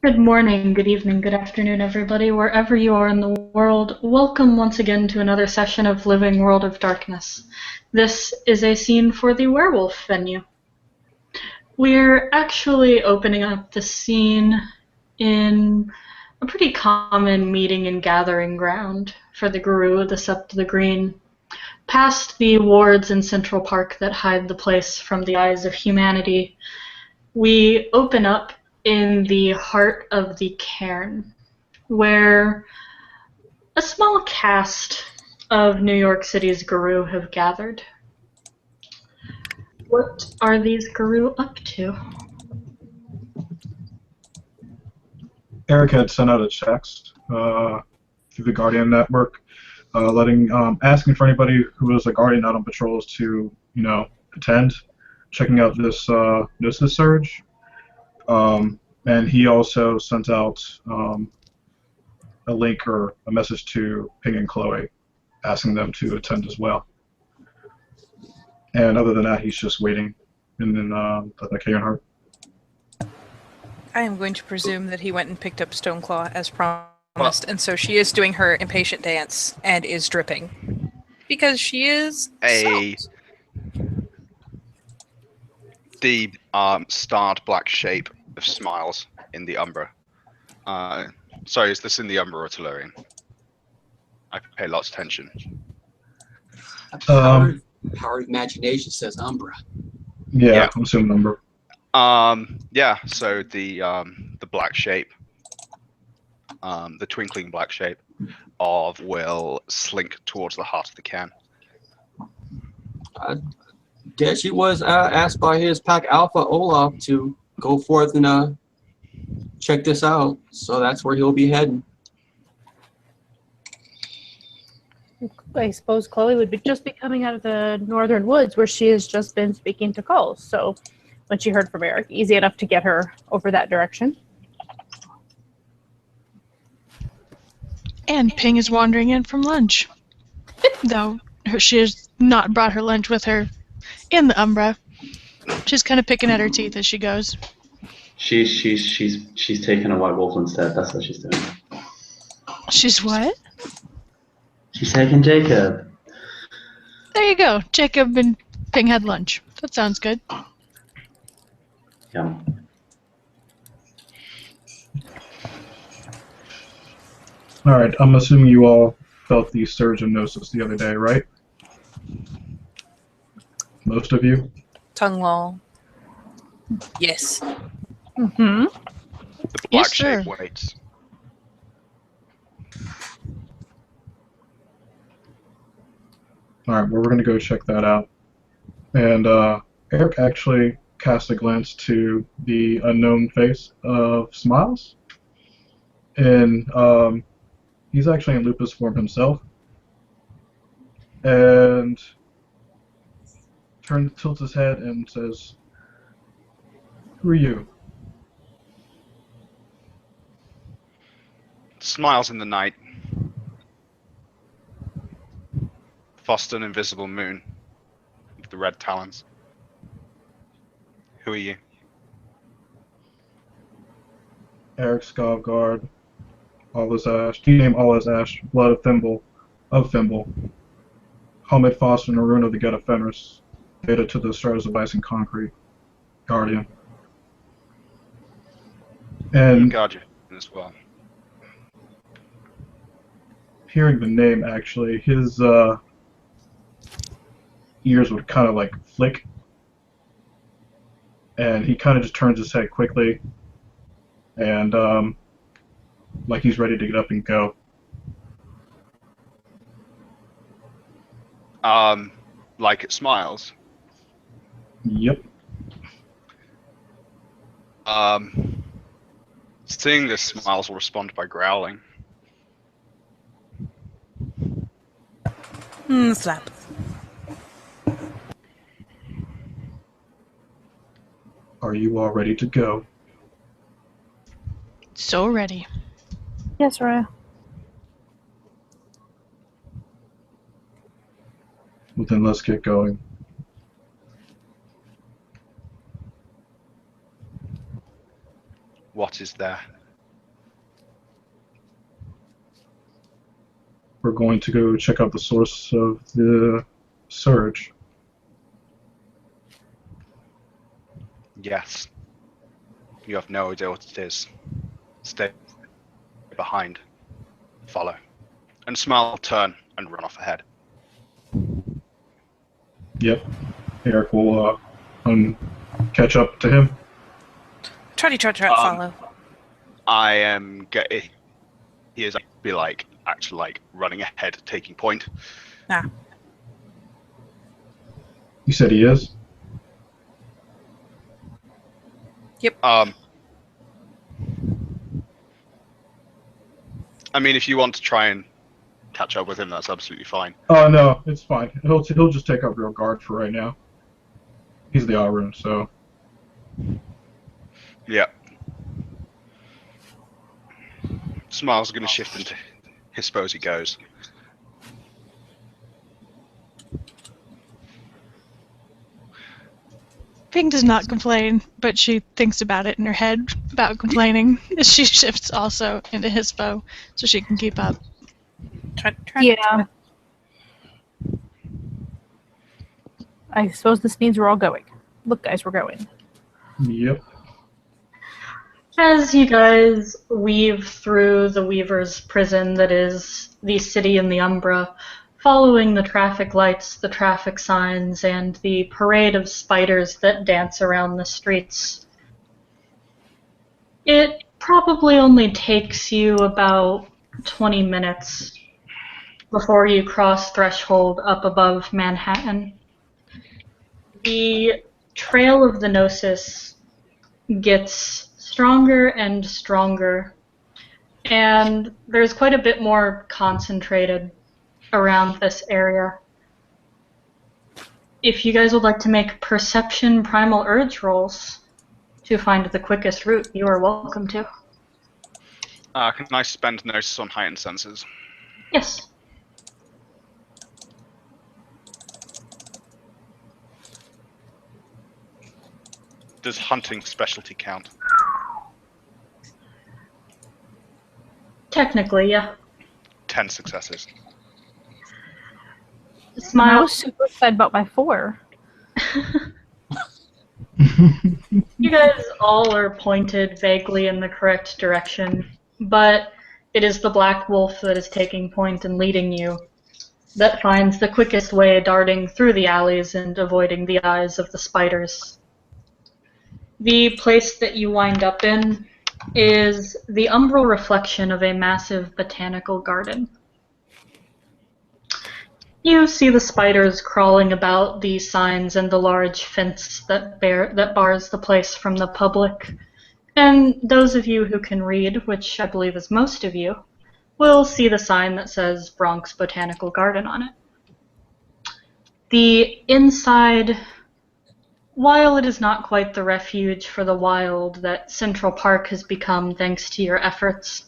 Good morning, good evening, good afternoon, everybody, wherever you are in the world. Welcome once again to another session of Living World of Darkness. This is a scene for the werewolf venue. We're actually opening up the scene in a pretty common meeting and gathering ground for the Guru, the Sept of the Green, past the wards in Central Park that hide the place from the eyes of humanity. We open up in the heart of the cairn, where a small cast of New York City's Guru have gathered. What are these Guru up to? Eric had sent out a text through the Guardian network, asking for anybody who was a Guardian out on patrols to, attend, checking out this Gnosis surge. And he also sent out a link or a message to Ping and Chloe, asking them to attend as well. And other than that, he's just waiting in the Cairn Heart. I am going to presume that he went and picked up Stoneclaw as promised, and so she is doing her impatient dance and is dripping. Because she is the starred black shape of Smiles in the Umbra. Sorry, is this in the Umbra or Tellurian? I pay lots of attention. Power of imagination says Umbra. Yeah, I'm assuming Umbra. Yeah, so the black shape, the twinkling black shape will slink towards the heart of the can. Deji was asked by his pack Alpha Olaf to go forth and check this out, so that's where he'll be heading. I suppose Chloe would just be coming out of the northern woods where she has just been speaking to Cole. So when she heard from Eric, easy enough to get her over that direction. And Ping is wandering in from lunch. Though she has not brought her lunch with her in the Umbra. She's kind of picking at her teeth as she goes. She's taking a white wolf instead. That's what she's doing. She's what? She's taking Jacob. There you go. Jacob and Ping had lunch. That sounds good. Yeah. All right, I'm assuming you all felt the surge of Gnosis the other day, right? Most of you? tongue lol. Yes. Mm-hmm. The black Yes, sir. shape waits. All right, well, we're going to go check that out. And Eric actually cast a glance to the unknown face of Smiles. And he's actually in lupus form himself. And tilts his head and says, "Who are you?" Smiles in the night. Foster an invisible moon with the red talons. Who are you? Eric Skavgard, Alles Ash, T-name Alles Ash, Blood of Thimble, Helmet Foster, Narun of the Geta Fenris, Beta to the Stars of Ice and Concrete, Guardian. And Guardian as well. hearing the name, actually, his ears would kind of like flick, and he kind of just turns his head quickly, and like he's ready to get up and go. Like it smiles. Yep. Seeing this, Smiles will respond by growling. Slap. Are you all ready to go? So ready. Yes, Raya. Well, then let's get going. What is there we're going to go check out the source of the surge. Yes. You have no idea what it is. Stay behind. Follow. And Smile will turn and run off ahead. Yep. Eric will catch up to him. Trotty trot trot follow. I am getting. He is be like actually like running ahead, taking point. Ah. You said he is? Yep. I mean, if you want to try and catch up with him, that's absolutely fine. Oh no, it's fine. He'll just take up real guard for right now. He's the Auron, so. Yeah. Smile's going to shift into Hispo as he goes. Ping does not complain, but she thinks about it in her head about complaining. She shifts also into Hispo so she can keep up. Yeah. I suppose this means we're all going. Look, guys, we're going. Yep. As you guys weave through the Weaver's prison that is the city in the Umbra, following the traffic lights, the traffic signs, and the parade of spiders that dance around the streets, it probably only takes you about 20 minutes before you cross threshold up above Manhattan. The trail of the Gnosis gets stronger and stronger, and there's quite a bit more concentrated around this area. If you guys would like to make perception primal urge rolls to find the quickest route, you are welcome to. Can I spend notice on heightened senses? Yes. Does hunting specialty count? Technically, yeah. 10 successes. I Smile. was super excited about my 4. You guys all are pointed vaguely in the correct direction, but it is the Black Wolf that is taking point and leading you that finds the quickest way, darting through the alleys and avoiding the eyes of the spiders. The place that you wind up in is the umbral reflection of a massive botanical garden. You see the spiders crawling about the signs and the large fence that bars the place from the public. And those of you who can read, which I believe is most of you, will see the sign that says Bronx Botanical Garden on it. The inside, while it is not quite the refuge for the wild that Central Park has become thanks to your efforts,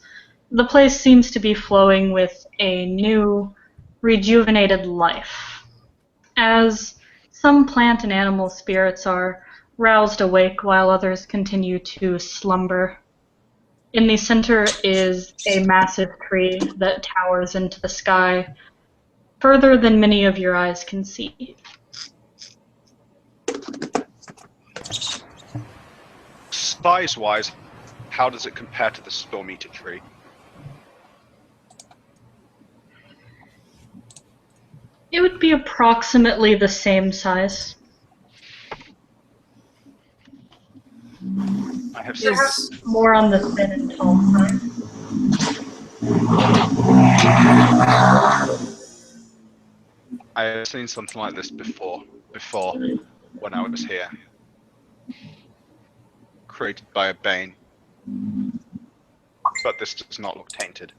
the place seems to be flowing with a new, rejuvenated life, as some plant and animal spirits are roused awake while others continue to slumber. In the center is a massive tree that towers into the sky, further than many of your eyes can see. Size-wise, how does it compare to the Storm Eater tree? It would be approximately the same size. I have Perhaps more on the thin and tall side. I have seen something like this before when I was here. Created by a Bane. But this does not look tainted.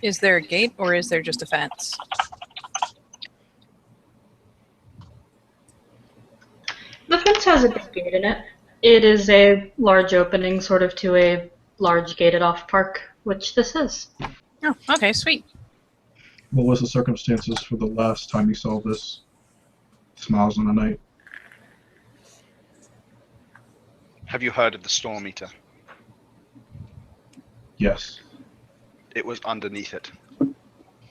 Is there a gate or is there just a fence? The fence has a big gate in it. It is a large opening sort of to a large gated off park, which this is. Oh, okay, sweet. What was the circumstances for the last time you saw this? Smiles on the night. Have you heard of the Storm Eater? Yes. It was underneath it.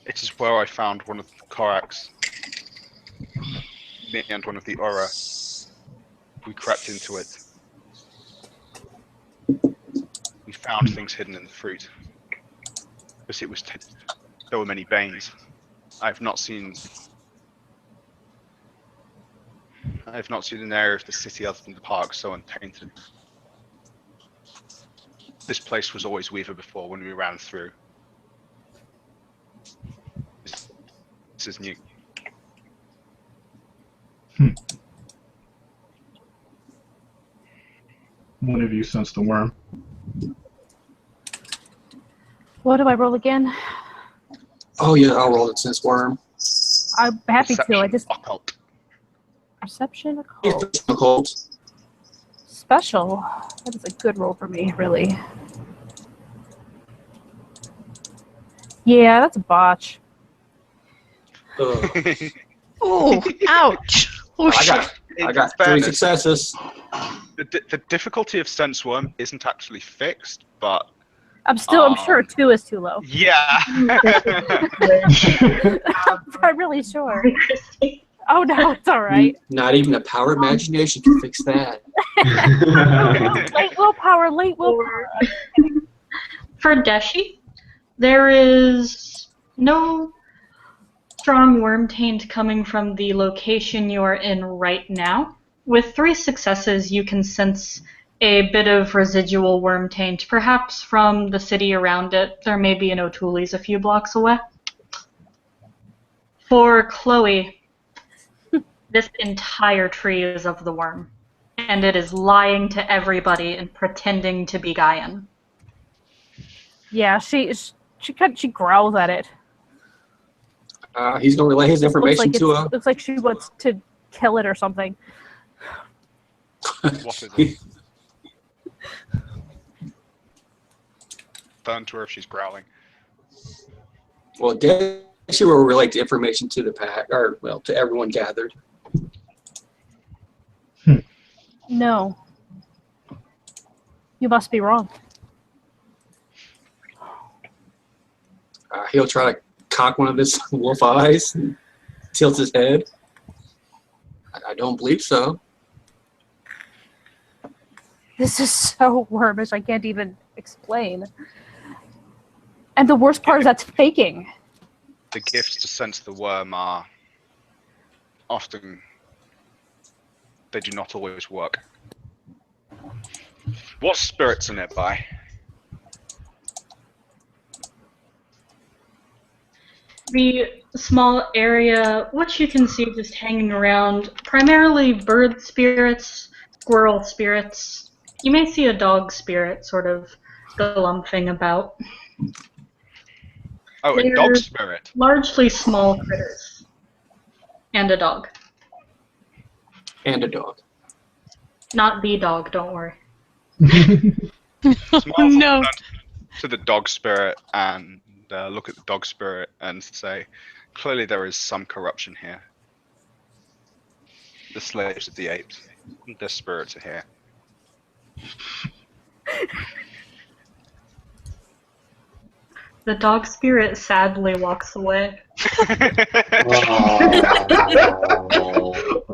It is where I found one of the Koraks and one of the Aura. We crept into it. We found things hidden in the fruit. Because it was there were many banes. I've not seen an area of the city other than the park so untainted. This place was always Weaver before when we ran through. This is new. One of you sensed the worm. What do I roll again? Oh yeah, I'll roll it since worm. I'm happy to. I Perception just occult. perception It's occult. occult. Special. That is a good roll for me, really. Yeah, that's a botch. Ugh. Oh, ouch. Oh, I got 3 successes. The difficulty of sense worm isn't actually fixed, but I'm sure 2 is too low. yeah. I'm really sure. Oh no, it's all right. Not even a power imagination can fix that. Late willpower. For Deshi, there is no strong worm taint coming from the location you are in right now. With 3 successes, you can sense a bit of residual worm taint, perhaps from the city around it. There may be an O'Toole's a few blocks away. For Chloe, this entire tree is of the worm, and it is lying to everybody and pretending to be Gaian. Yeah, she growls at it. He's gonna relay his information to her. Looks like she wants to kill it or something. What is it? Turn to her if she's growling. Well, she will relate the information to the pack, or well, to everyone gathered. No. You must be wrong. He'll try to cock one of his wolf eyes and tilt his head. I don't believe so. This is so wormish, I can't even explain. And the worst part is that's faking. The gifts to sense the worm are often, they do not always work. What spirits are nearby? The small area, which you can see just hanging around, primarily bird spirits, squirrel spirits. You may see a dog spirit sort of galumphing about. Oh, a They're dog spirit. largely small critters. And a dog. And a dog. Not the dog, don't worry. Smiles No. to the dog spirit and look at the dog spirit and say, clearly there is some corruption here. The slaves of the apes, their spirits are here. The dog spirit sadly walks away.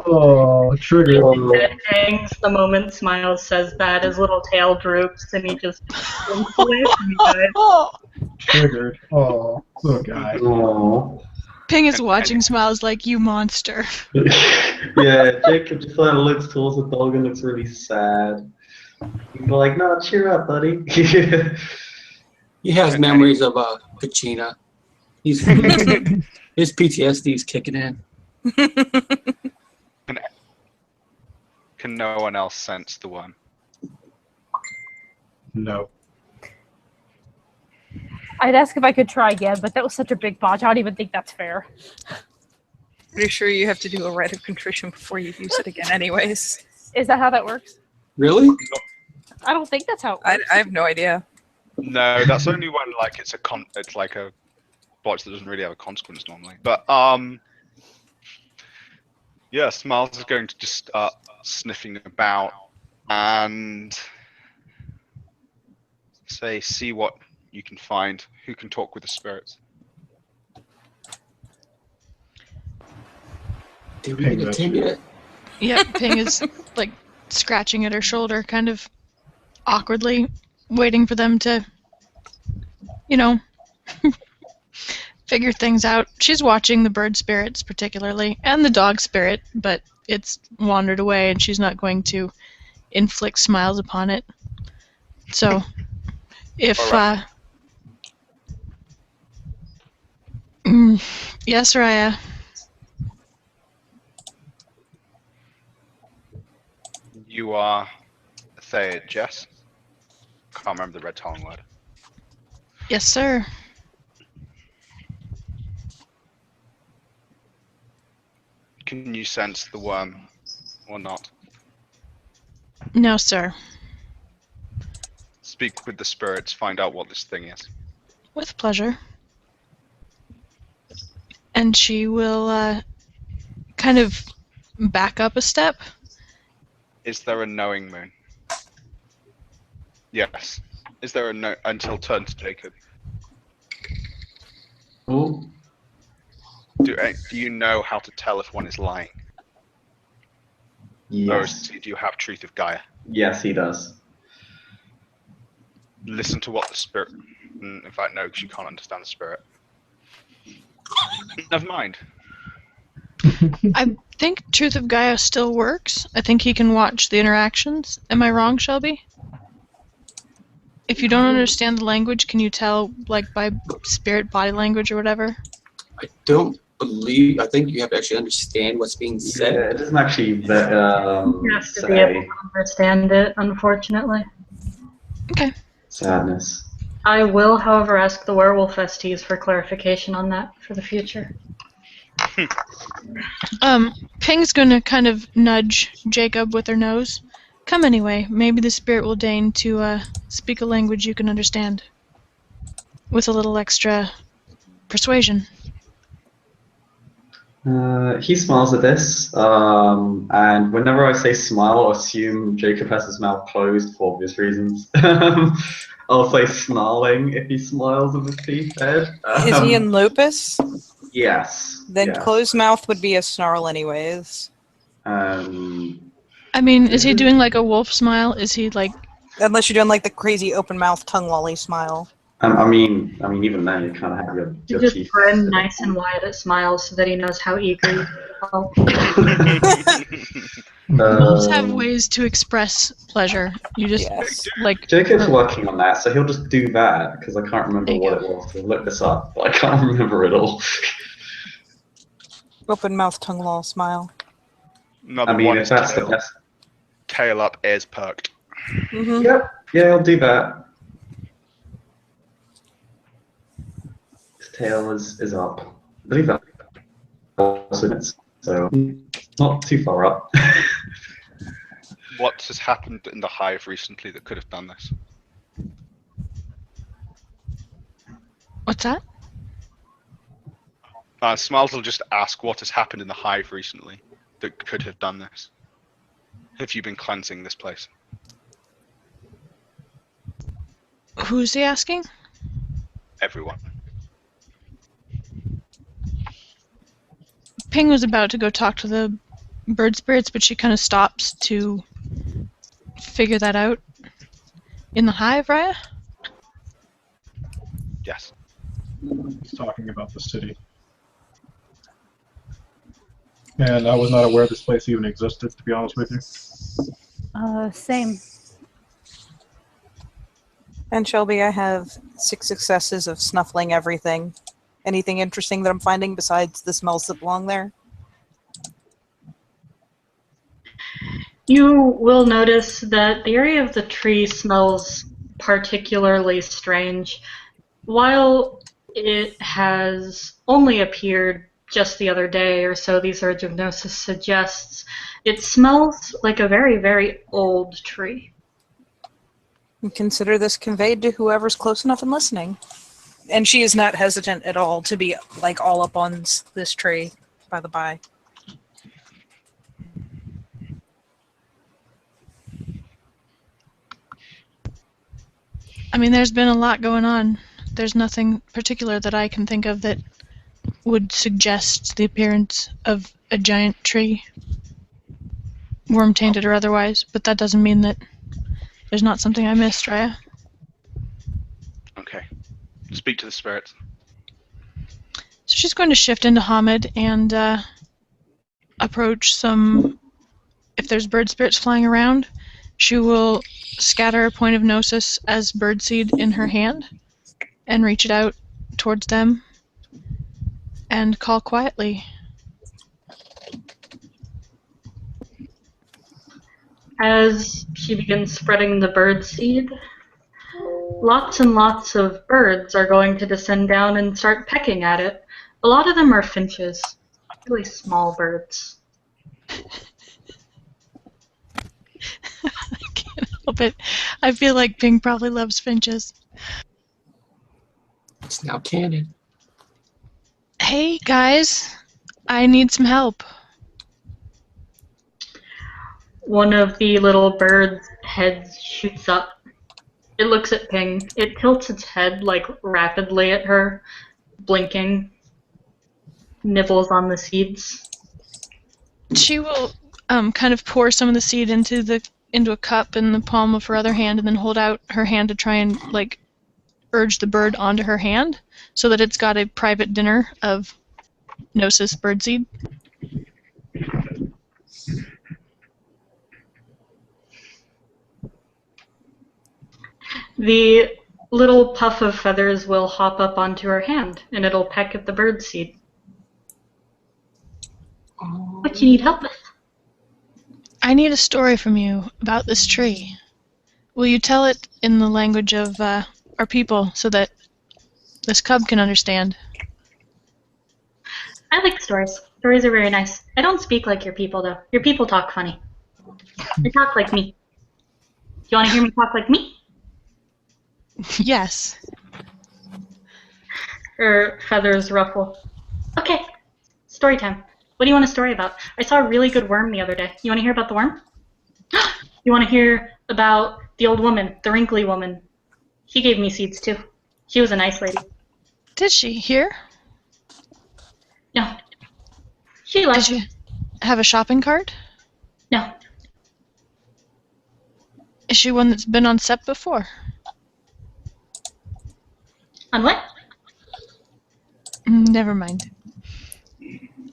Oh, trigger. Oh, Head hangs the moment Smiles says that. His little tail droops and he just slinks away from you guys. Triggered. Oh, little guy. oh. Ping is watching Smiles like, you monster. Yeah, Jacob just kind of looks towards the dog and looks really sad. He's like, no, cheer up, buddy. He has memories of Kachina. His PTSD is kicking in. Can no one else sense the worm? No. I'd ask if I could try again, but that was such a big botch. I don't even think that's fair. Pretty sure you have to do a rite of contrition before you use it again anyways. Is that how that works? Really? I don't think that's how it I works. have no idea. No, that's only when like it's like a botch that doesn't really have a consequence normally. But yeah, Smiles is going to just start sniffing about and see what you can find who can talk with the spirits. Did we get Tim yet? Yep, Ping is like scratching at her shoulder, kind of awkwardly, waiting for them to, figure things out. She's watching the bird spirits particularly, and the dog spirit, but it's wandered away and she's not going to inflict smiles upon it. So, if, Alright. Yes, Raya. You are Thea Jess. Can't remember the red tongue word. Yes, sir. Can you sense the worm or not? No, sir. Speak with the spirits, find out what this thing is. With pleasure. And she will kind of back up a step. Is there a knowing moon? Yes. Is there a no until turn to Jacob? Oh, Do you know how to tell if one is lying? Or yes. do you have truth of Gaia? Yes, he does. Listen to what the spirit. In fact, no, because you can't understand the spirit. Never mind. I think Truth of Gaia still works. I think he can watch the interactions. Am I wrong, Shelby? If you don't understand the language, can you tell, like, by spirit body language or whatever? I think you have to actually understand what's being said. Yeah, it doesn't actually You have to be able say to understand it, unfortunately. Okay. sadness. I will, however, ask the werewolf STs for clarification on that for the future. Ping's gonna kind of nudge Jacob with her nose. Come anyway, maybe the spirit will deign to speak a language you can understand. With a little extra persuasion. He smiles at this, and whenever I say smile, I'll assume Jacob has his mouth closed for obvious reasons. I'll say snarling if he smiles with his teeth bared. Is he in Lopus? Yes. Then yes. closed mouth would be a snarl anyways. I mean, is he doing like a wolf smile? Is he like... Unless you're doing like the crazy open mouth tongue lolly smile. I mean, even then you kind of have You your just teeth. grin nice and wide at smiles so that he knows how eager you are. Wolves have ways to express pleasure. You just, Yes. like... Jacob's working on that, so he'll just do that, because I can't remember There you what go. it was. I'll look this up, but I can't remember it all. Open mouth tongue lol smile. Another I mean, one if is that's the tail, best. tail up, ears perked. Mm-hmm. Yep, yeah, I'll do that. His tail is up. I believe that also is, so not too far up. What has happened in the hive recently that could have done this? What's that? Smiles will just ask what has happened in the hive recently that could have done this. Have you been cleansing this place? Who's he asking? Everyone. Ping was about to go talk to the bird spirits, but she kind of stops to figure that out. In the hive, Raya? Yes. He's talking about the city. And I was not aware this place even existed, to be honest with you. Same. And Shelby, I have 6 successes of snuffling everything. Anything interesting that I'm finding besides the smells that belong there? You will notice that the area of the tree smells particularly strange. While it has only appeared just the other day or so, these Urge of Gnosis suggests, it smells like a very, very old tree. And consider this conveyed to whoever's close enough and listening. And she is not hesitant at all to be like all up on this tree, by the by. I mean, there's been a lot going on. There's nothing particular that I can think of that would suggest the appearance of a giant tree, worm-tainted or otherwise, but that doesn't mean that there's not something I missed, Raya. Okay. Speak to the spirits. So she's going to shift into Hamid and approach some... If there's bird spirits flying around, she will scatter a point of gnosis as birdseed in her hand and reach it out towards them and call quietly. As she begins spreading the bird seed, lots and lots of birds are going to descend down and start pecking at it. A lot of them are finches, really small birds. I can't help it. I feel like Ping probably loves finches. It's now canon. Hey, guys. I need some help. One of the little birds' heads shoots up. It looks at Ping. It tilts its head, like, rapidly at her, blinking, nibbles on the seeds. She will kind of pour some of the seed into a cup in the palm of her other hand and then hold out her hand to try and, like, urge the bird onto her hand so that it's got a private dinner of Gnosis birdseed. The little puff of feathers will hop up onto her hand, and it'll peck at the birdseed. What do you need help with? I need a story from you about this tree. Will you tell it in the language of our people so that this cub can understand? I like stories. Stories are very nice. I don't speak like your people, though. Your people talk funny. They talk like me. Do you want to hear me talk like me? Yes. Her feathers ruffle. Okay, story time. What do you want a story about? I saw a really good worm the other day. You want to hear about the worm? You want to hear about the old woman, the wrinkly woman? She gave me seeds, too. She was a nice lady. Did she? Here? No. She liked Did she have a shopping cart? No. Is she one that's been on SEP before? On what? Never mind.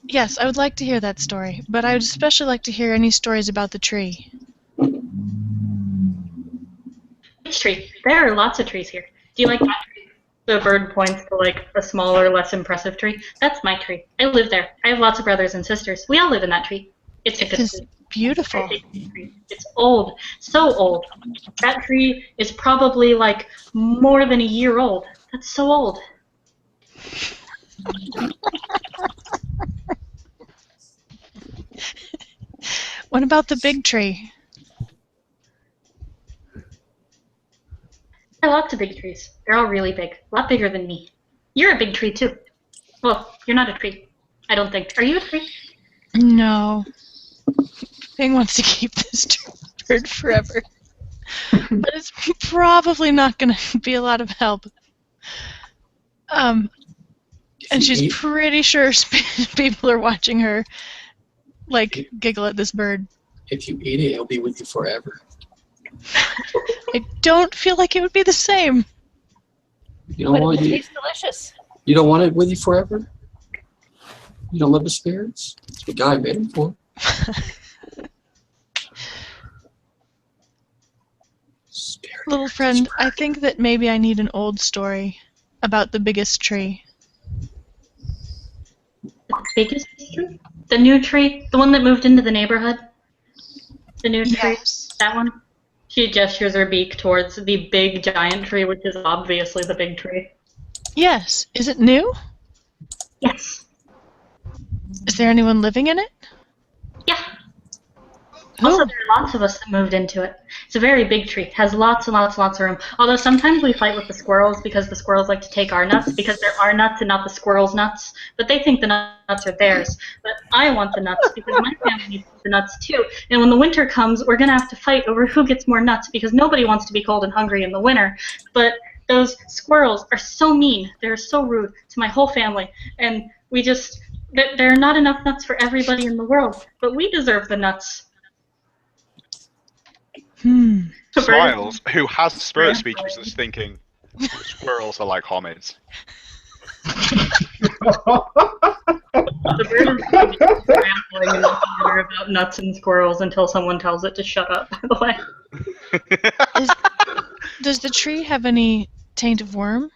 Yes, I would like to hear that story, but I would especially like to hear any stories about the tree. Which tree? There are lots of trees here. Do you like that tree? The bird points to, like, a smaller, less impressive tree. That's my tree. I live there. I have lots of brothers and sisters. We all live in that tree. It's a It good is tree. beautiful. It's old. So old. That tree is probably, like, more than a year old. That's so old. What about the big tree? There are lots of big trees. They're all really big. A lot bigger than me. You're a big tree, too. Well, you're not a tree. I don't think. Are you a tree? No. Ping wants to keep this bird forever. But it's probably not going to be a lot of help. And she's pretty sure people are watching her, like, giggle at this bird. If you eat it, it'll be with you forever. I don't feel like it would be the same. You don't But want it you, tastes delicious. you don't want it with you forever? You don't love the spirits? That's what God made them for. Spirit. Little friend, I think that maybe I need an old story about the biggest tree. The biggest tree? The new tree? The one that moved into the neighborhood? The new tree? Yes. That one? She gestures her beak towards the big giant tree, which is obviously the big tree. Yes. Is it new? Yes. Is there anyone living in it? Yeah. Also, there are lots of us that moved into it. It's a very big tree. It has lots and lots and lots of room. Although sometimes we fight with the squirrels because the squirrels like to take our nuts because they're our nuts and not the squirrels' nuts. But they think the nuts are theirs. But I want the nuts because my family needs the nuts too. And when the winter comes, we're going to have to fight over who gets more nuts because nobody wants to be cold and hungry in the winter. But those squirrels are so mean. They're so rude to my whole family. And we just... There are not enough nuts for everybody in the world. But we deserve the nuts. Smiles, who has spirit speeches, is thinking squirrels are like hominids. The bird is rambling in the theater about nuts and squirrels until someone tells it to shut up, by the way. Does the tree have any taint of worm?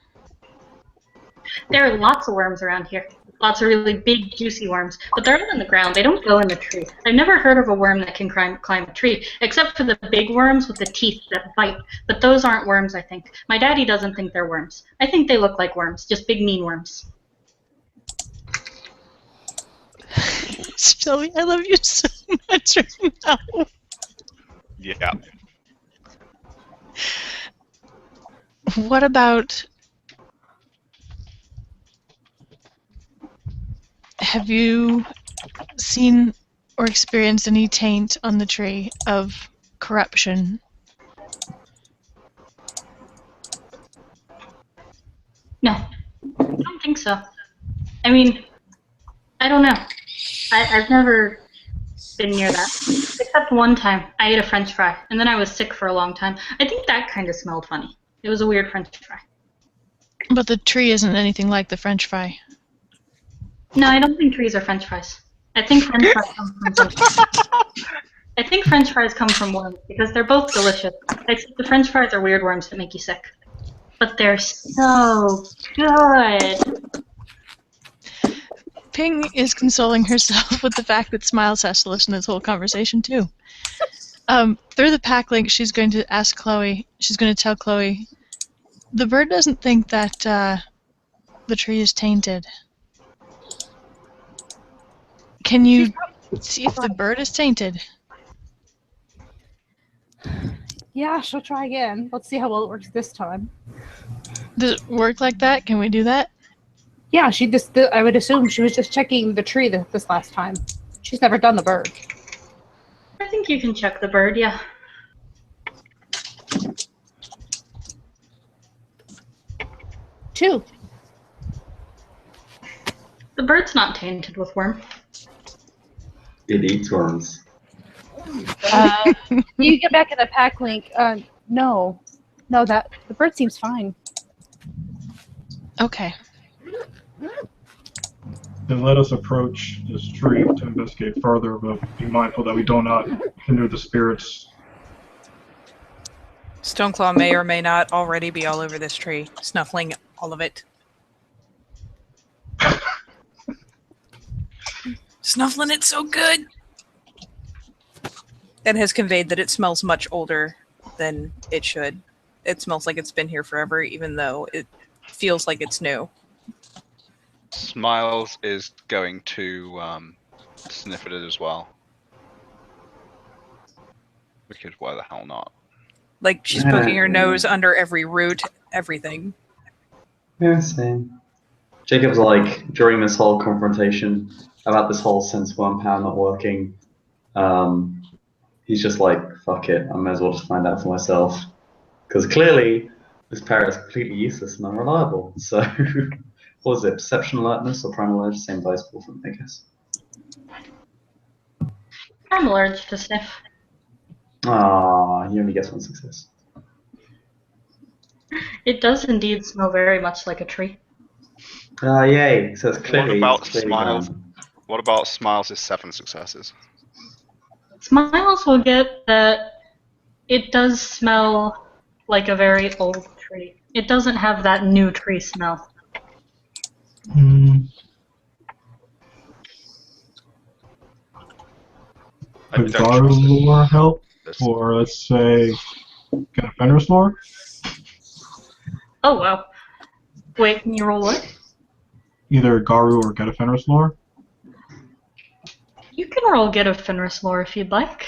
There are lots of worms around here. Lots of really big, juicy worms. But they're on the ground. They don't go in the tree. I've never heard of a worm that can climb a tree, except for the big worms with the teeth that bite. But those aren't worms, I think. My daddy doesn't think they're worms. I think they look like worms, just big, mean worms. Shelby, I love you so much right now. Yeah. What about... Have you seen or experienced any taint on the tree of corruption? No, I don't think so. I mean, I don't know. I've never been near that. Except one time, I ate a French fry, and then I was sick for a long time. I think that kind of smelled funny. It was a weird French fry. But the tree isn't anything like the French fry. No, I don't think trees are French fries. I think French fries come from something. I think French fries come from worms because they're both delicious. Except the French fries are weird worms that make you sick. But they're so good. Ping is consoling herself with the fact that Smiles has to listen to this whole conversation too. Through the pack link, she's going to ask Chloe. She's going to tell Chloe, the bird doesn't think that the tree is tainted. Can you see if the bird is tainted? Yeah, she'll try again. Let's see how well it works this time. Does it work like that? Can we do that? Yeah, I would assume she was just checking the tree this last time. She's never done the bird. I think you can check the bird, yeah. Two. The bird's not tainted with worm. It eats worms. You get back in the pack link. No, that the bird seems fine. Okay. Then let us approach this tree to investigate further, but be mindful that we do not hinder the spirits. Stoneclaw may or may not already be all over this tree, snuffling all of it. Snuffling it so good! And has conveyed that it smells much older than it should. It smells like it's been here forever, even though it feels like it's new. Smiles is going to sniff at it as well. Because why the hell not? Like, she's poking her nose under every root, everything. Yeah, same. Jacob's like, during this whole confrontation about this whole sense worm power not working, he's just like, fuck it, I may as well just find out for myself. Because clearly, this parrot is completely useless and unreliable. So, what was it, perception alertness or primal urge? Same dice pool for me, I guess. Primal urge to sniff. Ah, he only gets one success. It does indeed smell very much like a tree. Ah, yay. So it's clearly. What about it's clearly Smiles? gone. What about Smiles' 7 successes? Smiles will get that it does smell like a very old tree. It doesn't have that new tree smell. I Would don't Garu trust it. lore help? This- Or let's say, get a Fenris lore? Oh, wow. Wait, can you roll what? Either Garu or get a Fenris lore? You can roll get a Fenris lore if you'd like.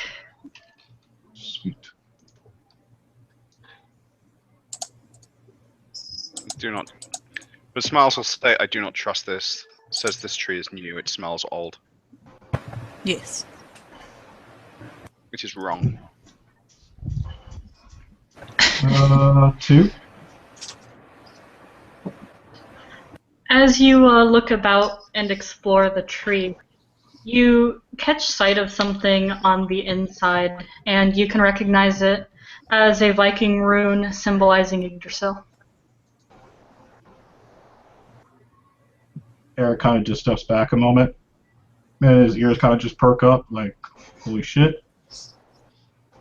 do not. But Smiles will say, I do not trust this. Says this tree is new. It smells old. Yes. Which is wrong. 2. As you look about and explore the tree, you catch sight of something on the inside, and you can recognize it as a Viking rune symbolizing Yggdrasil. Eric kind of just steps back a moment, and his ears kind of just perk up, like, holy shit.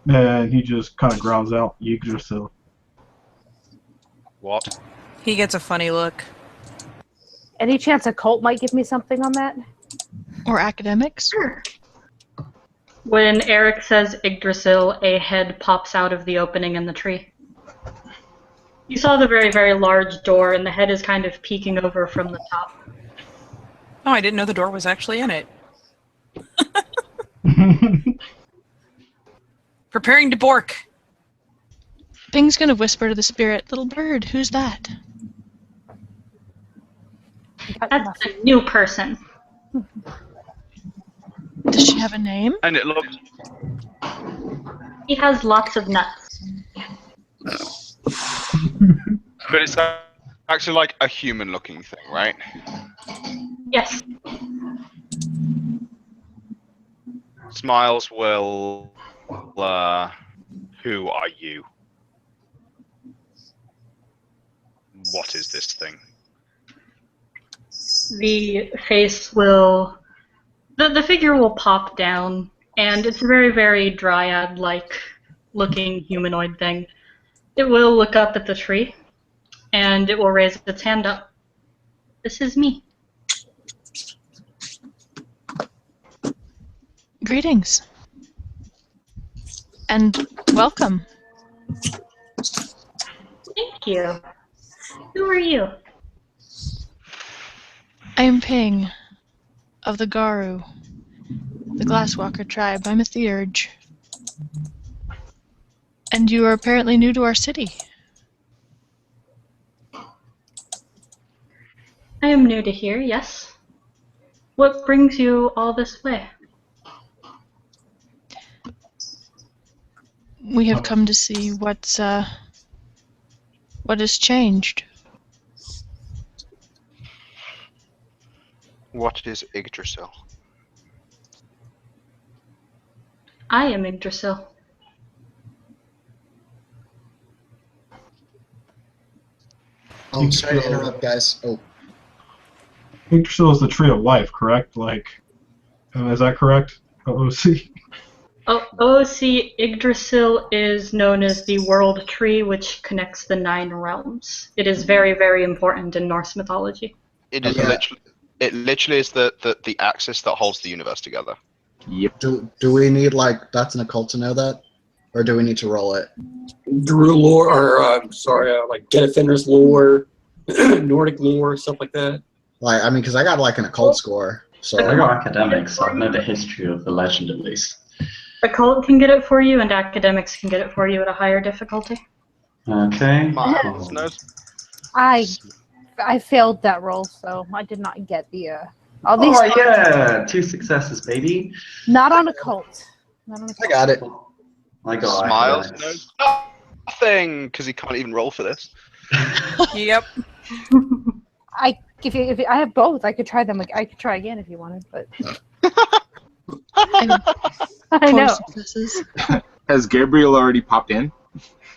And he just kind of growls out, Yggdrasil. What? He gets a funny look. Any chance a cult might give me something on that? Or academics? When Eric says Yggdrasil, a head pops out of the opening in the tree. You saw the very, very large door, and the head is kind of peeking over from the top. Oh, I didn't know the door was actually in it. Preparing to bork. Bing's gonna whisper to the spirit, "Little bird, who's that?" That's a new person. Does she have a name? And it looks... He has lots of nuts. But it's actually like a human-looking thing, right? Yes. Smiles will... who are you? What is this thing? The face will... The figure will pop down, and it's a very, very dryad-like looking humanoid thing. It will look up at the tree, and it will raise its hand up. This is me. Greetings. And welcome. Thank you. Who are you? I am Ping, of the Garu, the Glasswalker tribe. I'm a Theurge. And you are apparently new to our city. I am new to here, yes. What brings you all this way? We have come to see what has changed. What is Yggdrasil? I am Yggdrasil. Oh, sorry to interrupt, guys. Oh, Yggdrasil is the tree of life, correct? Like, is that correct? OC? OC Yggdrasil is known as the World Tree, which connects the 9 realms. It is very, very important in Norse mythology. It is Yeah. literally is the axis that holds the universe together. Yep. do we need, like, that's an occult to know that? Or do we need to roll it? Drew lore, or like Get Offenders lore, Nordic lore, stuff like that. Like, I mean, because I got, like, an occult score. So, I got academics, so I know the history of the legend at least. Occult can get it for you, and academics can get it for you at a higher difficulty. Okay. Miles knows. I failed that roll, so I did not get the all these. Oh yeah, 2 successes, baby. Not on occult. Not on I occult. got it. I got Smiles academics. knows nothing because he can't even roll for this. Yep. If I have both, I could try them. I could try again if you wanted, but And I 4 know. successes. Has Gabriel already popped in?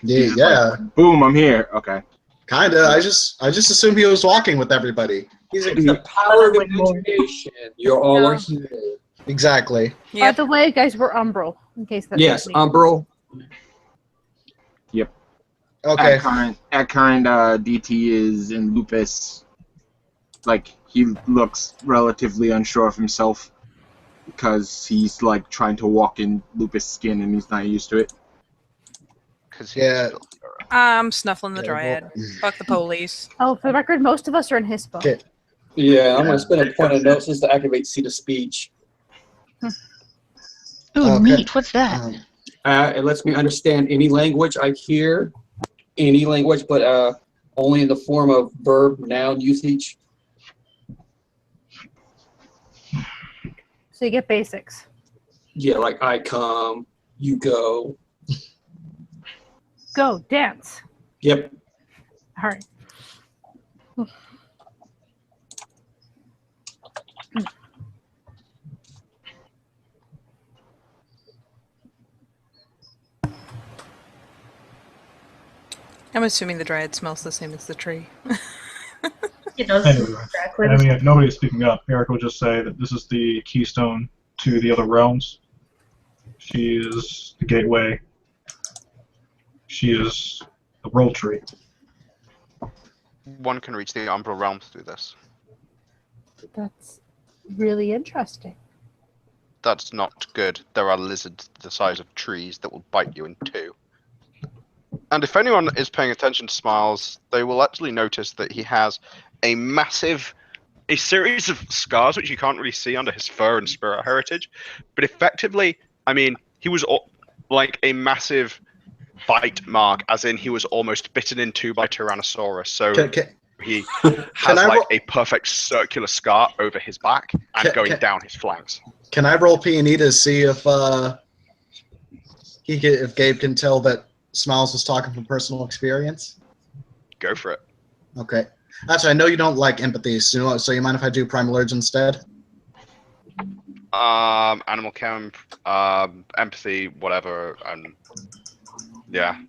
Yeah, He's just yeah. like, boom, I'm here. Okay. Kinda. I just assumed he was walking with everybody. He's like the power of imagination. You're all are here. Exactly. By Yep. the way, guys, we're Umbral. In case that. Yes, Umbral. Okay. At current, DT is in Lupus. Like, he looks relatively unsure of himself because he's like trying to walk in Lupus skin and he's not used to it. Yeah. I'm snuffling the Yeah, dryad. well- Fuck the police. Oh, for the record, most of us are in Hispo. Okay. Yeah, I'm gonna spend a point of notice to activate seat of speech. Ooh, Okay. neat. What's that? It lets me understand any language I hear, any language, but only in the form of verb, noun usage. So you get basics. Yeah, like I come, you go. Go, dance. Yep. All right. I'm assuming the dryad smells the same as the tree. It does. Anyway, Exactly. I mean, if nobody's speaking up, Erica will just say that this is the keystone to the other realms. She is the gateway. She is the world tree. One can reach the Umbral realms through this. That's really interesting. That's not good. There are lizards the size of trees that will bite you in two. And if anyone is paying attention to Smiles, they will actually notice that he has a series of scars which you can't really see under his fur and spirit heritage. But effectively, I mean, he was like a massive bite mark, as in he was almost bitten in two by Tyrannosaurus. So he has like a perfect circular scar over his back and going down his flanks. Can I roll P&E to see if if Gabe can tell that Smiles was talking from personal experience? Go for it. Okay. Actually, I know you don't like empathy, so you mind if I do Primal Urge instead? Animal chem, empathy, whatever, and yeah.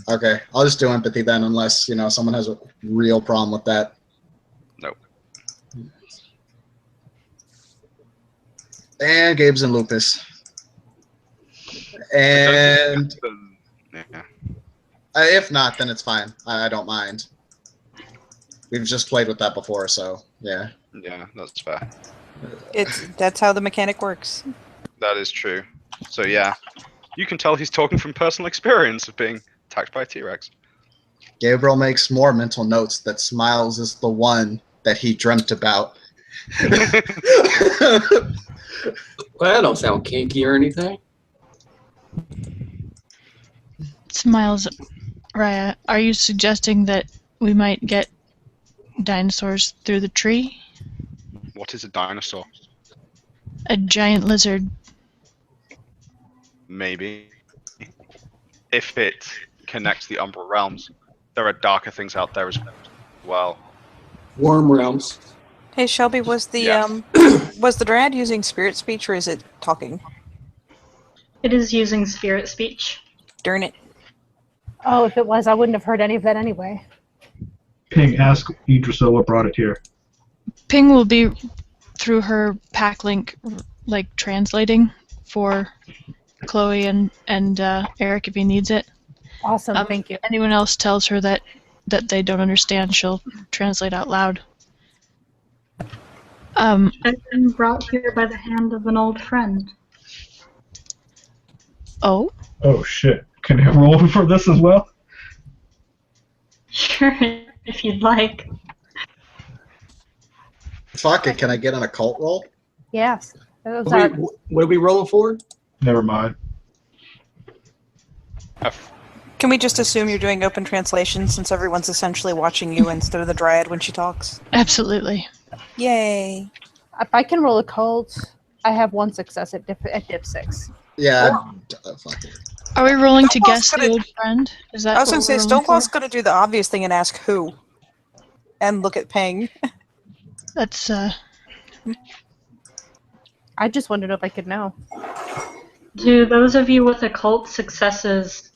Okay, I'll just do empathy then, unless someone has a real problem with that. Nope. And Gabe's in Lupus. And yeah. If not, then it's fine. I don't mind. We've just played with that before, so yeah. Yeah, that's fair. That's how the mechanic works. That is true. So yeah, you can tell he's talking from personal experience of being attacked by a T-Rex. Gabriel makes more mental notes that Smiles is the one that he dreamt about. Well, that don't sound kinky or anything. Smiles, Raya, are you suggesting that we might get dinosaurs through the tree? What is a dinosaur? A giant lizard. Maybe. If it connects the Umbral realms, there are darker things out there as well. Worm realms. Hey Shelby, was the Yes. was the dryad using spirit speech or is it talking? It is using spirit speech. Darn it. Oh, if it was, I wouldn't have heard any of that anyway. Ping, ask Idrisil what brought it here. Ping will be through her pack link, like translating for Chloe and Eric if he needs it. Awesome, thank you. If anyone else tells her that they don't understand, she'll translate out loud. I've been brought here by the hand of an old friend. Oh? Oh shit. Can I roll for this as well? Sure, if you'd like. Fuck it, can I get an occult roll? Yes. That was What are we rolling for? Never mind. Can we just assume you're doing open translation since everyone's essentially watching you instead of the dryad when she talks? Absolutely. Yay. If I can roll a cult, I have one success at dip 6. Yeah. Fuck it. Are we rolling to Stonewall's guess the gonna- old friend? Is that I was what going to say, we're rolling Stonewall's for? going to do the obvious thing and ask who. And look at Ping. That's, I just wanted to know if I could know. To those of you with occult successes,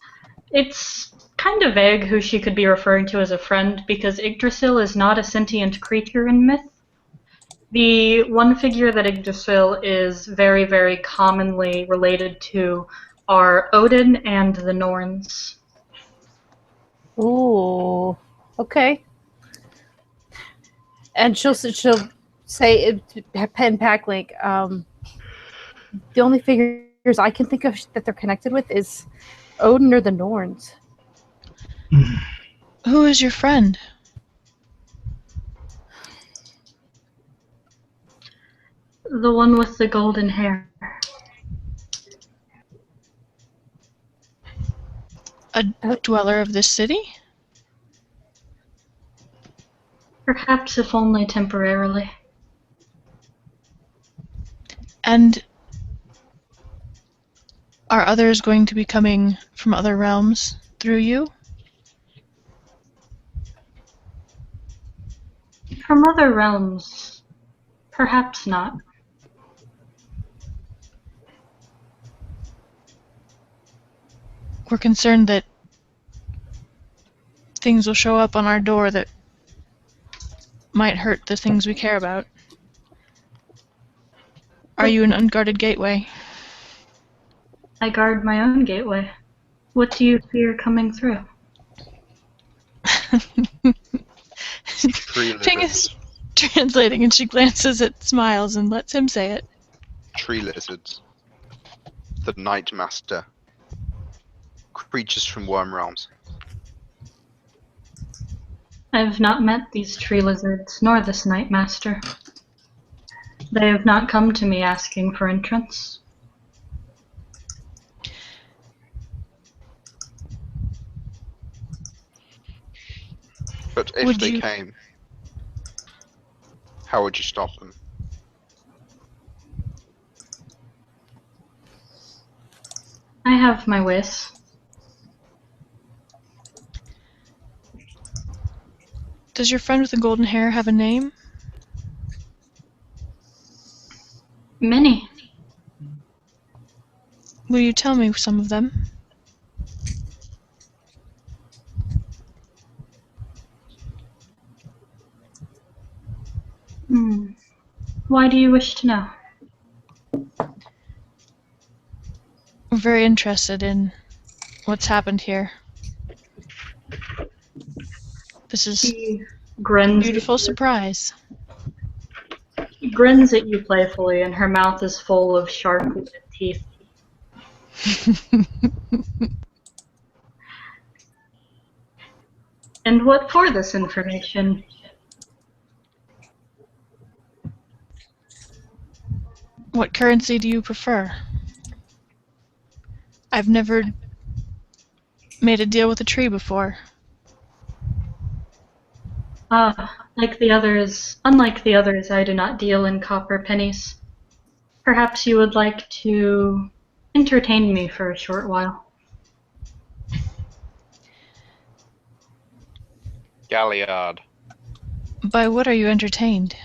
it's kind of vague who she could be referring to as a friend because Yggdrasil is not a sentient creature in myth. The one figure that Yggdrasil is very, very commonly related to are Odin and the Norns. Ooh. Okay. And she'll say pen pack link. The only figures I can think of that they're connected with is Odin or the Norns. who is your friend? The one with the golden hair. A dweller of this city? Perhaps if only temporarily. And are others going to be coming from other realms through you? From other realms, perhaps not. We're concerned that things will show up on our door that might hurt the things we care about. Are you an unguarded gateway? I guard my own gateway. What do you fear coming through? Tree Ping lizards. is translating and she glances at Smiles and lets him say it. Tree lizards. The Night Master. Creatures from worm realms. I have not met these tree lizards, nor this Night Master. They have not come to me asking for entrance. But if Would they you- came, how would you stop them? I have my ways. Does your friend with the golden hair have a name? Many. Will you tell me some of them? Why do you wish to know? We're very interested in what's happened here. This is He a grins. beautiful surprise. She grins at you playfully, and her mouth is full of sharp teeth. And what for this information? What currency do you prefer? I've never made a deal with a tree before. Unlike the others, I do not deal in copper pennies. Perhaps you would like to entertain me for a short while. Galliard. By what are you entertained?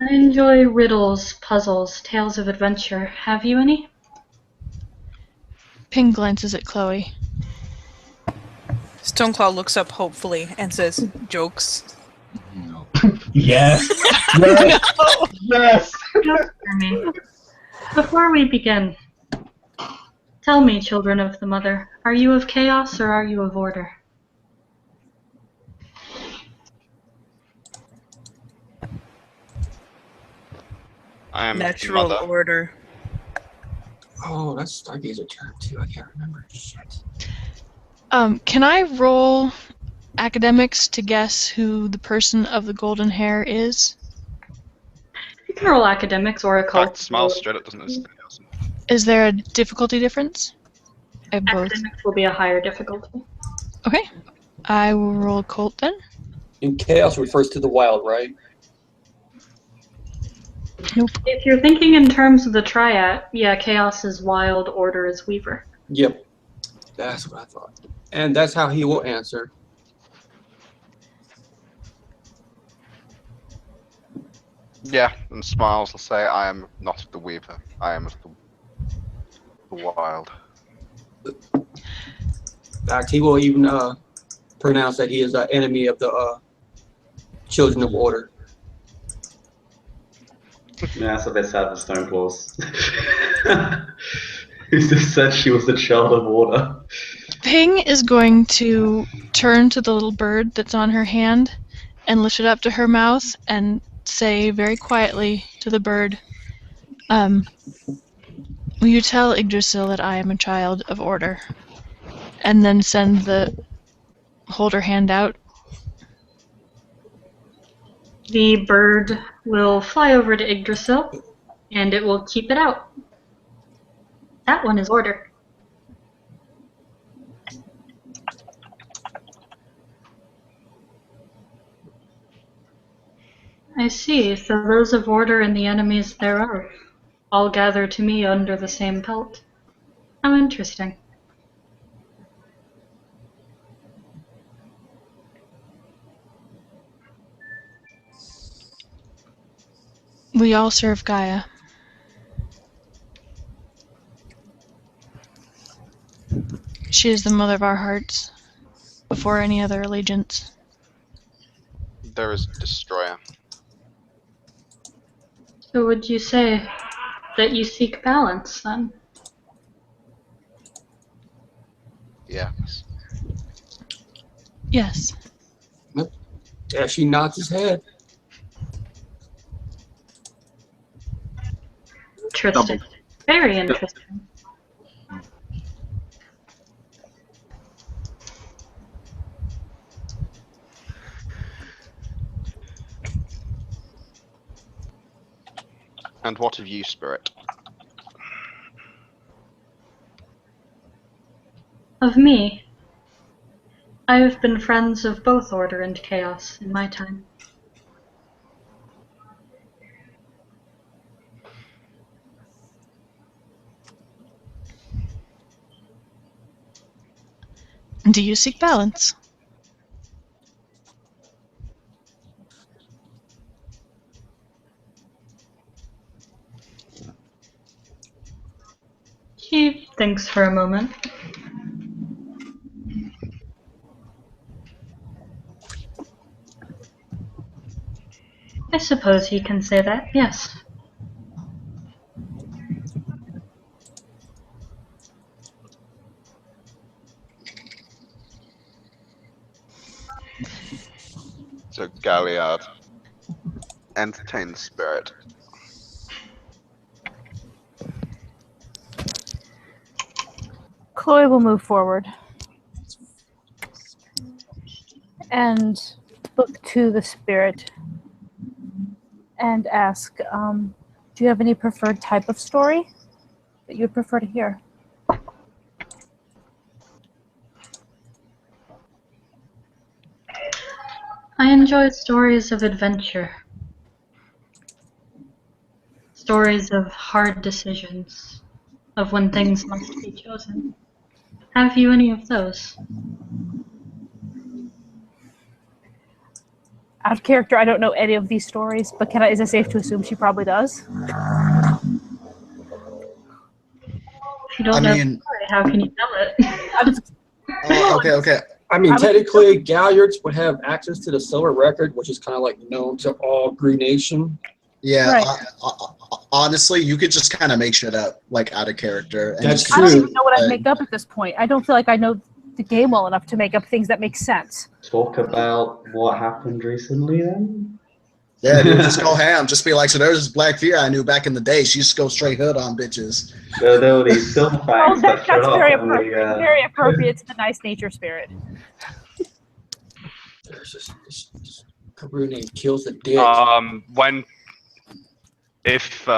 I enjoy riddles, puzzles, tales of adventure. Have you any? Ping glances at Chloe. Stoneclaw looks up hopefully and says, "Jokes." Yes. Yes. Yes. For me. Before we begin, tell me, children of the Mother, are you of chaos or are you of order? I am Natural mother. order. Oh, that's Stargazer term too. I can't remember. Shit. Can I roll academics to guess who the person of the golden hair is? You can roll academics or In fact, occult. Smiles straight up doesn't it? Is there a difficulty difference? I have both. Academics will be a higher difficulty. Okay. I will roll occult then. And chaos refers to the wild, right? Nope. If you're thinking in terms of the triad, yeah, chaos is wild, order is weaver. Yep. That's what I thought. And that's how he will answer. Yeah, and Smiles will say, I am not of the Weaver. I am of the Wild. In fact, he will even pronounce that he is an enemy of the children of order. Yeah, that's a bit sad for Stoneclaws. Who just said she was a child of order? Ping is going to turn to the little bird that's on her hand and lift it up to her mouth and say very quietly to the bird, will you tell Yggdrasil that I am a child of order? And then hold her hand out. The bird will fly over to Yggdrasil, and it will keep it out. That one is order. see. So those of order and the enemies thereof all gather to me under the same pelt. How interesting. We all serve Gaia. She is the mother of our hearts, before any other allegiance. There is Destroyer. So would you say that you seek balance, then? Yes. Yes. Yeah, she nods his head. Interesting. Very interesting. And what of you, Spirit? Of me, I have been friends of both order and chaos in my time. Do you seek balance? He thinks for a moment. I suppose he can say that, yes. So Galliard entertain the Spirit. Chloe will move forward and look to the spirit and ask, do you have any preferred type of story that you'd prefer to hear? I enjoy stories of adventure. Stories of hard decisions, of when things must be chosen. Have you any of those? Out of character, I don't know any of these stories, but is it safe to assume she probably does? If you don't know the story, how can you tell it? Okay. I mean, technically, Galliards would have access to the Silver Record, which is kind of like known to all Green Nation. Yeah, Right. honestly, you could just kind of make shit up, like out of character. And That's just I don't true. even know what I'd make up at this point. I don't feel like I know the game well enough to make up things that make sense. Talk about what happened recently then? Yeah, dude, just go ham. Just be like, so there's this Black Fear I knew back in the day. She used to go straight hood on bitches. There were these silver Oh, fangs that showed that's up. very and we, appropriate. Very appropriate to the nice nature spirit. There's this Karoo named Kills the Dick. If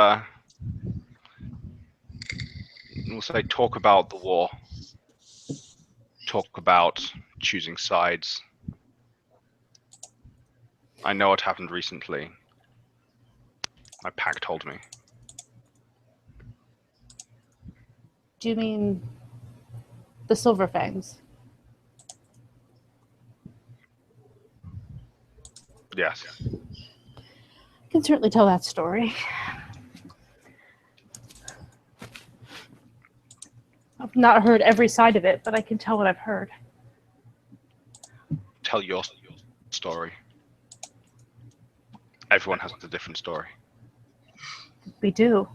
we'll say talk about the war, talk about choosing sides. I know what happened recently. My pack told me. Do you mean the Silver Fangs? Yes. I can certainly tell that story. I've not heard every side of it, but I can tell what I've heard. Tell your story. Everyone has a different story. We do.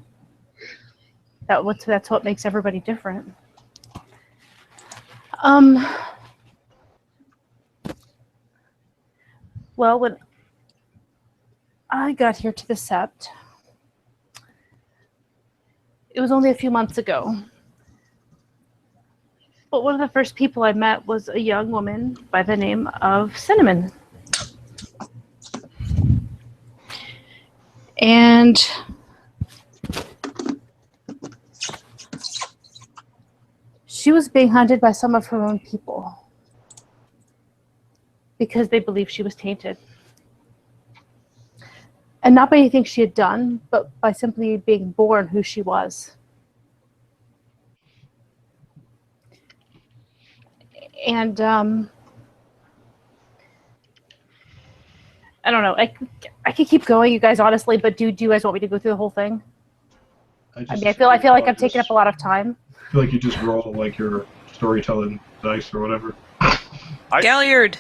That's what makes everybody different. Well, when I got here to the Sept, it was only a few months ago. But one of the first people I met was a young woman by the name of Cinnamon. And she was being hunted by some of her own people because they believed she was tainted. And not by anything she had done, but by simply being born who she was. And I don't know. I could keep going, you guys, honestly, but do you guys want me to go through the whole thing? I feel like I'm taking up a lot of time. I feel like you just roll like your storytelling dice or whatever. Galliard.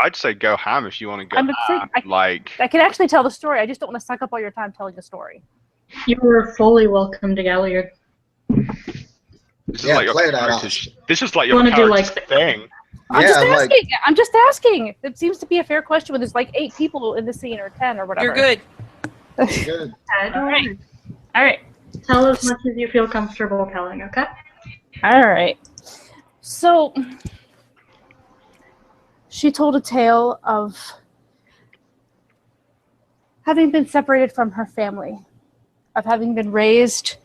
I'd say go ham if you want to go I'm ham. afraid I can actually tell the story. I just don't want to suck up all your time telling the story. You were fully welcome to Galliard. This is like your character's, this is like your wanna do, character's like, thing. I'm just asking. It seems to be a fair question when there's like 8 people in the scene or 10 or whatever. You're good. Good. All right. Tell as much as you feel comfortable telling, okay? All right. So she told a tale of having been separated from her family, of having been raised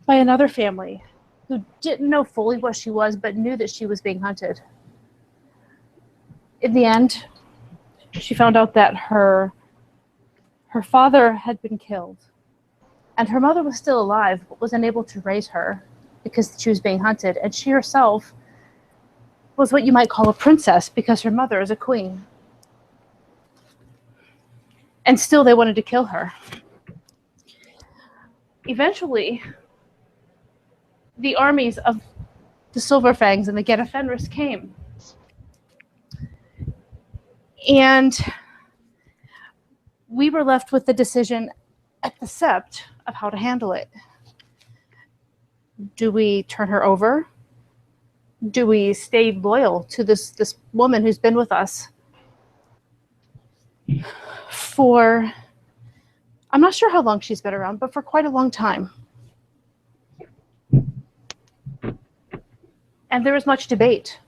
by another family who didn't know fully what she was, but knew that she was being hunted. In the end, she found out that her father had been killed, and her mother was still alive, but was unable to raise her because she was being hunted, and she herself was what you might call a princess because her mother is a queen. And still they wanted to kill her. Eventually, the armies of the Silverfangs and the Get Fenris came. And we were left with the decision at the Sept of how to handle it. Do we turn her over? Do we stay loyal to this woman who's been with us for, I'm not sure how long she's been around, but for quite a long time. And there was much debate.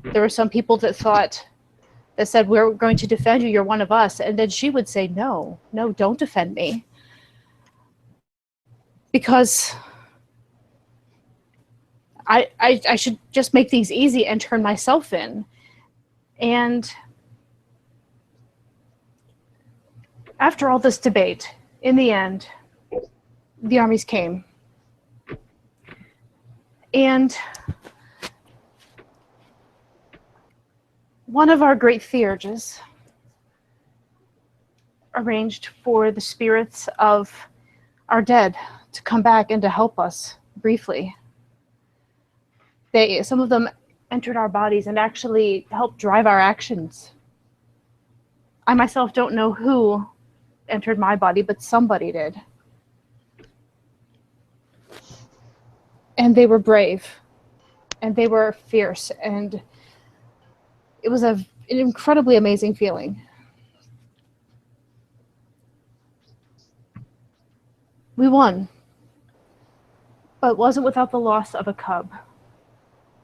There were some people that said, we're going to defend you, you're one of us. And then she would say, no, don't defend me. Because I should just make things easy and turn myself in. And after all this debate, in the end, the armies came. And one of our great theurges arranged for the spirits of our dead to come back and to help us briefly. Some of them entered our bodies and actually helped drive our actions. I myself don't know who entered my body, but somebody did. And they were brave, and they were fierce, and it was an incredibly amazing feeling. We won, but it wasn't without the loss of a cub.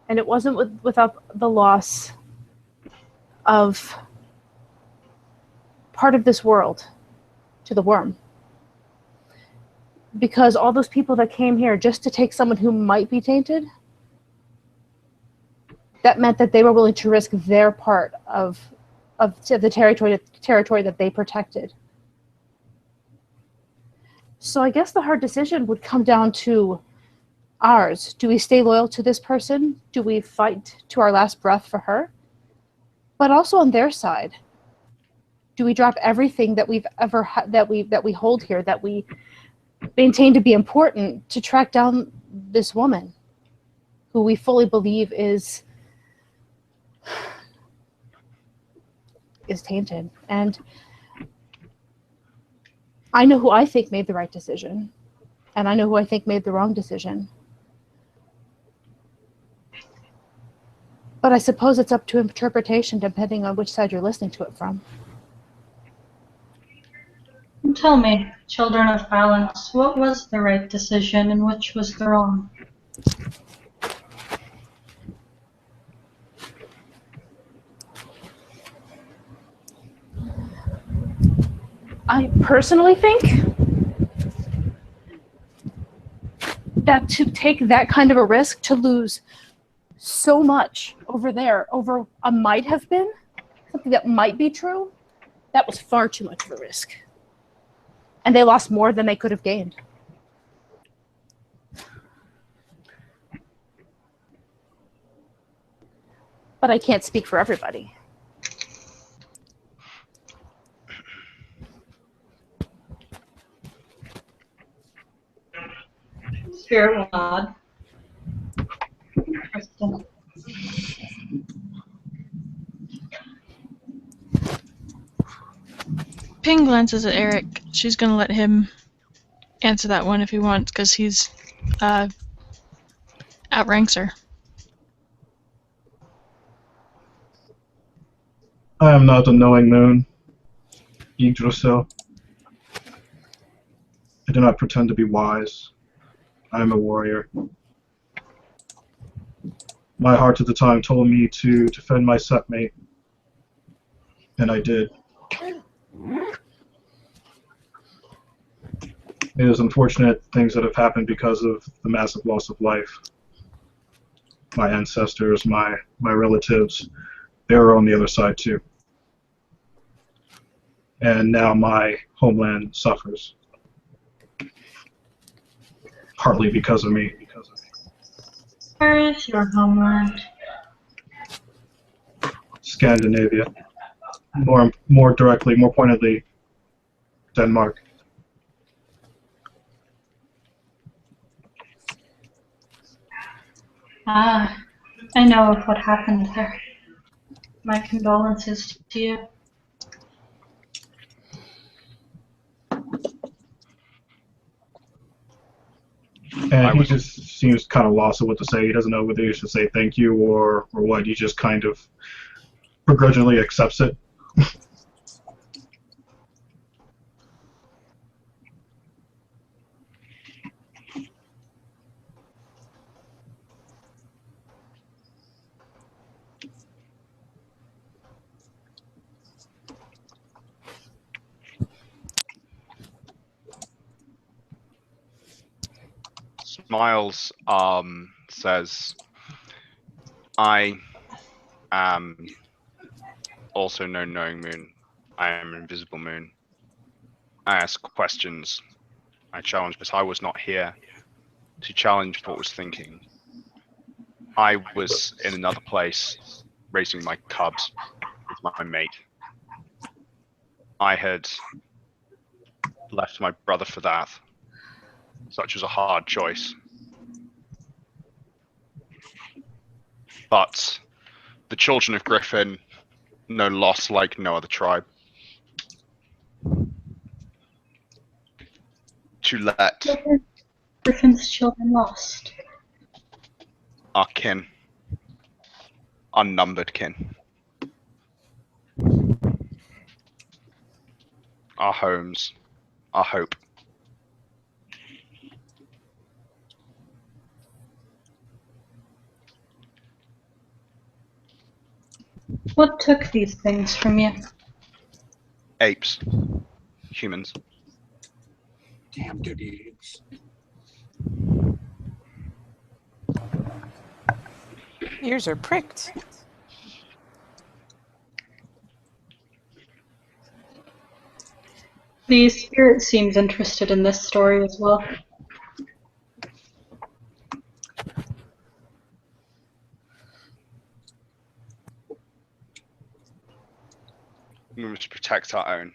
And it wasn't without the loss of part of this world to the worm. Because all those people that came here just to take someone who might be tainted, that meant that they were willing to risk their part of the territory that they protected. So I guess the hard decision would come down to ours. Do we stay loyal to this person? Do we fight to our last breath for her? But also on their side, do we drop everything that we've ever that we hold here, that we maintain to be important, to track down this woman who we fully believe is tainted? And I know who I think made the right decision, and I know who I think made the wrong decision. But I suppose it's up to interpretation depending on which side you're listening to it from. Tell me, children of balance, what was the right decision and which was the wrong? I personally think that to take that kind of a risk, to lose so much over there, over a might have been, something that might be true, That was far too much of a risk. And they lost more than they could have gained. But I can't speak for everybody. Spirit will nod. Crystal. Ping glances at Eric. She's gonna let him answer that one if he wants, because he's outranks her. I am not the knowing moon, Yggdrasil. I do not pretend to be wise. I am a warrior. My heart at the time told me to defend my setmate, and I did. It is unfortunate things that have happened because of the massive loss of life. My ancestors, my relatives, they were on the other side too. And now my homeland suffers. Partly because of me. Where is your homeland? Scandinavia. More directly, more pointedly, Denmark. Ah, I know of what happened there. My condolences to you. And he just seems kind of lost at what to say. He doesn't know whether he should say thank you or what. He just kind of begrudgingly accepts it. Smiles says, I am also no knowing moon. I am invisible moon. I ask questions. I challenge, but I was not here to challenge what was thinking. I was in another place, raising my cubs with my mate. I had left my brother for that. Such was a hard choice. But the children of Griffin know loss like no other tribe. To let Griffin's children lost. our kin, unnumbered kin, our homes, our hope. What took these things from you? Apes, humans. Damn dirty apes. Ears are pricked. The spirit seems interested in this story as well. We must protect our own.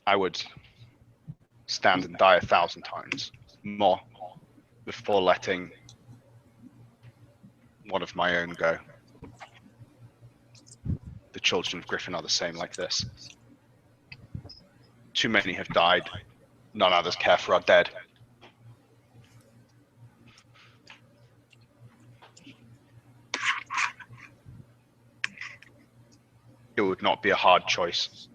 I would stand and die 1,000 times more before letting one of my own go. The children of Griffin are the same like this. Too many have died. None others care for our dead. It would not be a hard choice.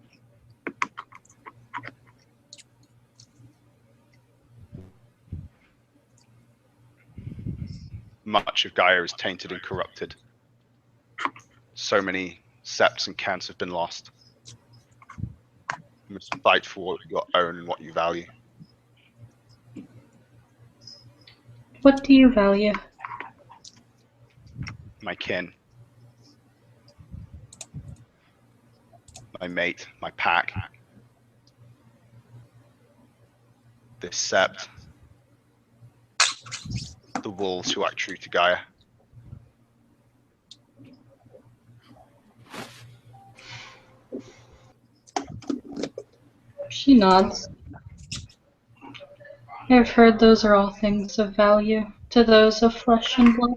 Much of Gaia is tainted and corrupted. So many septs and cans have been lost. You must fight for what you own and what you value. What do you value? my kin, my mate, my pack, this sept, the wolves who act true to Gaia. She nods. I've heard those are all things of value to those of flesh and blood.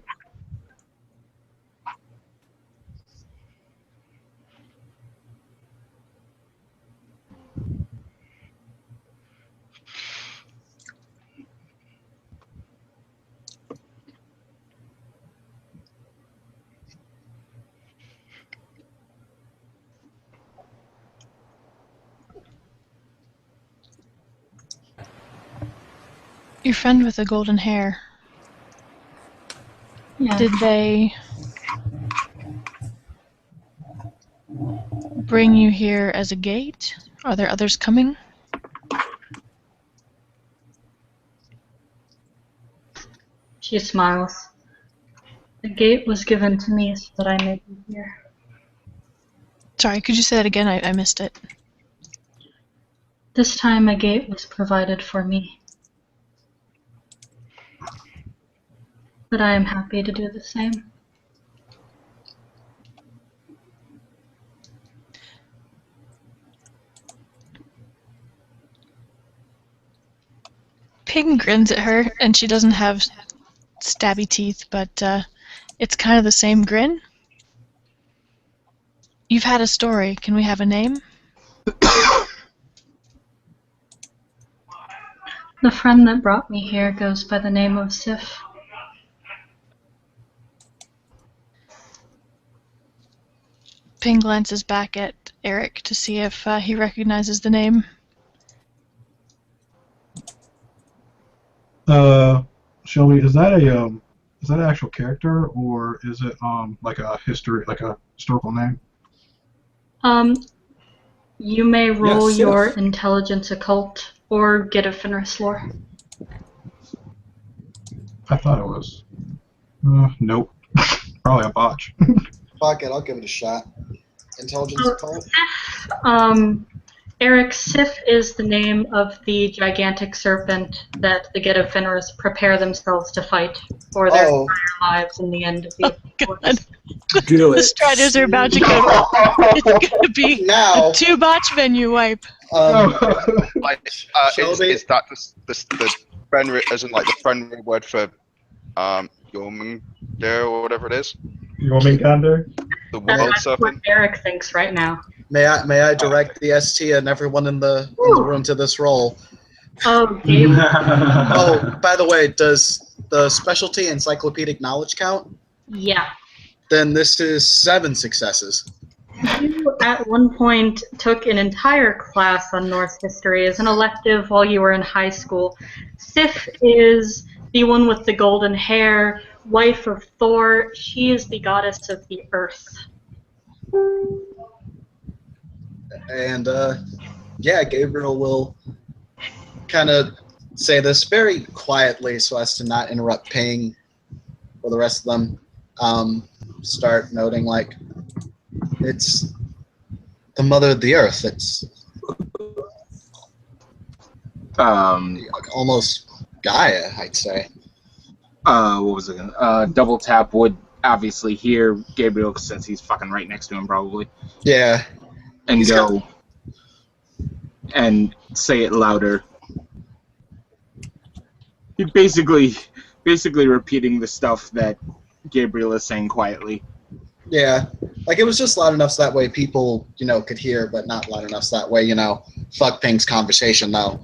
Your friend with the golden hair. Yeah. Did they bring you here as a gate? Are there others coming? She smiles. The gate was given to me so that I may be here. Sorry, could you say that again? I missed it. This time a gate was provided for me. But I am happy to do the same. Ping grins at her, and she doesn't have stabby teeth, but it's kind of the same grin. You've had a story. Can we have a name? The friend that brought me here goes by the name of Sif. Ping glances back at Eric to see if he recognizes the name. Shelby, is that an actual character, or is it like a historical name? You may roll Yes, your Sif. intelligence occult or get a Fenris lore. I thought it was. Nope. Probably a botch. Fuck it, I'll give it a shot. Intelligence occult? Eric, Sif is the name of the gigantic serpent that the Get of Fenris prepare themselves to fight for their entire lives in the end of the God. Do The it. Striders are about to go. It's going to be Now, a 2-botch venue wipe. Like, Shelby? is that the Fenrir, as in like the Fenrir word for Jormungandr or whatever it is? Jormungandr? The world That's what serpent? Eric thinks right now. may I direct the ST and everyone in the room to this roll? Oh, Gabe. Oh, by the way, does the specialty encyclopedic knowledge count? Yeah. Then this is 7 successes. You, at one point, took an entire class on Norse history as an elective while you were in high school. Sif is the one with the golden hair, wife of Thor. She is the goddess of the earth. And, yeah, Gabriel will kind of say this very quietly so as to not interrupt Ping or the rest of them. Start noting, like, it's the mother of the earth. It's almost Gaia, I'd say. What was it? Double Tap would obviously hear Gabriel since he's fucking right next to him, probably, Yeah. and He's go and say it louder. He basically repeating the stuff that Gabriel is saying quietly. Yeah. Like, it was just loud enough so that way people, could hear, but not loud enough so that way, fuck Ping's conversation, though.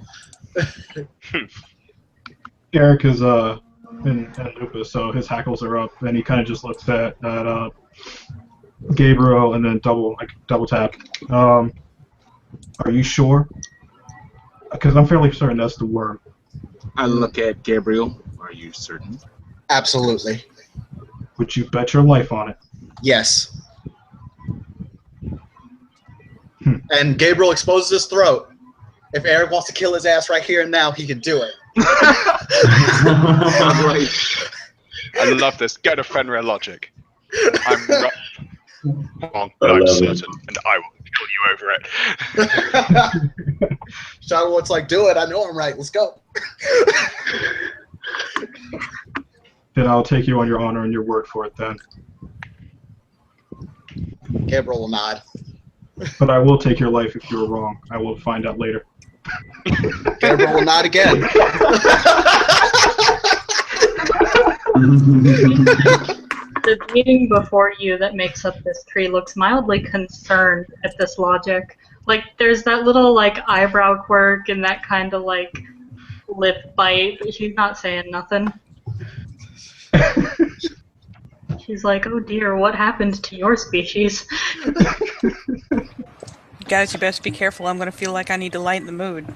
Eric is in lupus, so his hackles are up, and he kind of just looks at Gabriel and then double tap. Are you sure? Because I'm fairly certain that's the word. I look at Gabriel. Are you certain? Absolutely. Would you bet your life on it? Yes. And Gabriel exposes his throat. If Eric wants to kill his ass right here and now, he can do it. I love this. Get a Fenrir logic. I'm rough. I I'm love certain, it. and I will kill you over it. Shadowwood's like, do it. I know I'm right. Let's go. Then I'll take you on your honor and your word for it then. Gabriel will nod. But I will take your life if you were wrong. I will find out later. Gabriel will nod again. The being before you that makes up this tree looks mildly concerned at this logic. Like, there's that little, like, eyebrow quirk and that kind of, like, lip bite, but she's not saying nothing. She's like, oh dear, what happened to your species? Guys, you best be careful. I'm going to feel like I need to lighten the mood.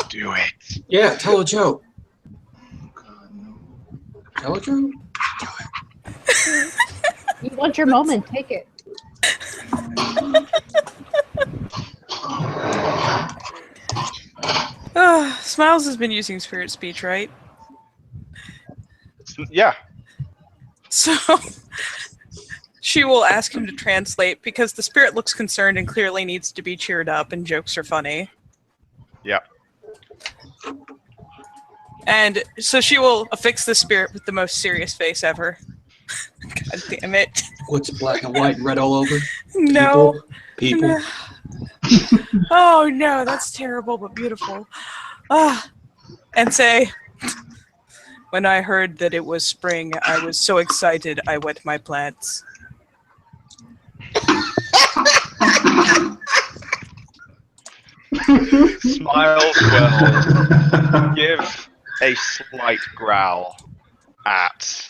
Do it. Yeah, tell a joke. Tell a joke. You want your moment, take it. Smiles has been using spirit speech, right? Yeah. So she will ask him to translate because the spirit looks concerned and clearly needs to be cheered up, and jokes are funny. Yeah. And so she will affix the spirit with the most serious face ever. God damn it. What's black and white and red all over? No. People. No. Oh no, that's terrible but beautiful. And say, when I heard that it was spring, I was so excited I wet my plants. Smiles will give a slight growl at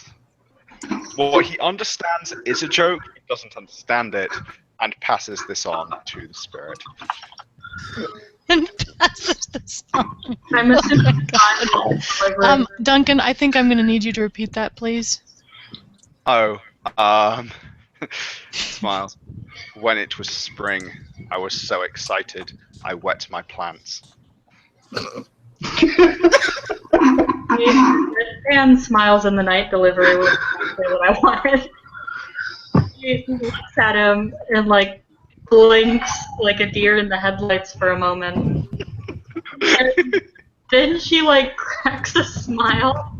what he understands is a joke, he doesn't understand it, and passes this on to the spirit. And passes this on. I'm assuming Duncan, I think I'm going to need you to repeat that, please. Oh, Smiles. When it was spring, I was so excited, I wet my plants. And Smiles in the Night delivery was exactly what I wanted. She looks at him and, like, blinks like a deer in the headlights for a moment. And then she, like, cracks a smile.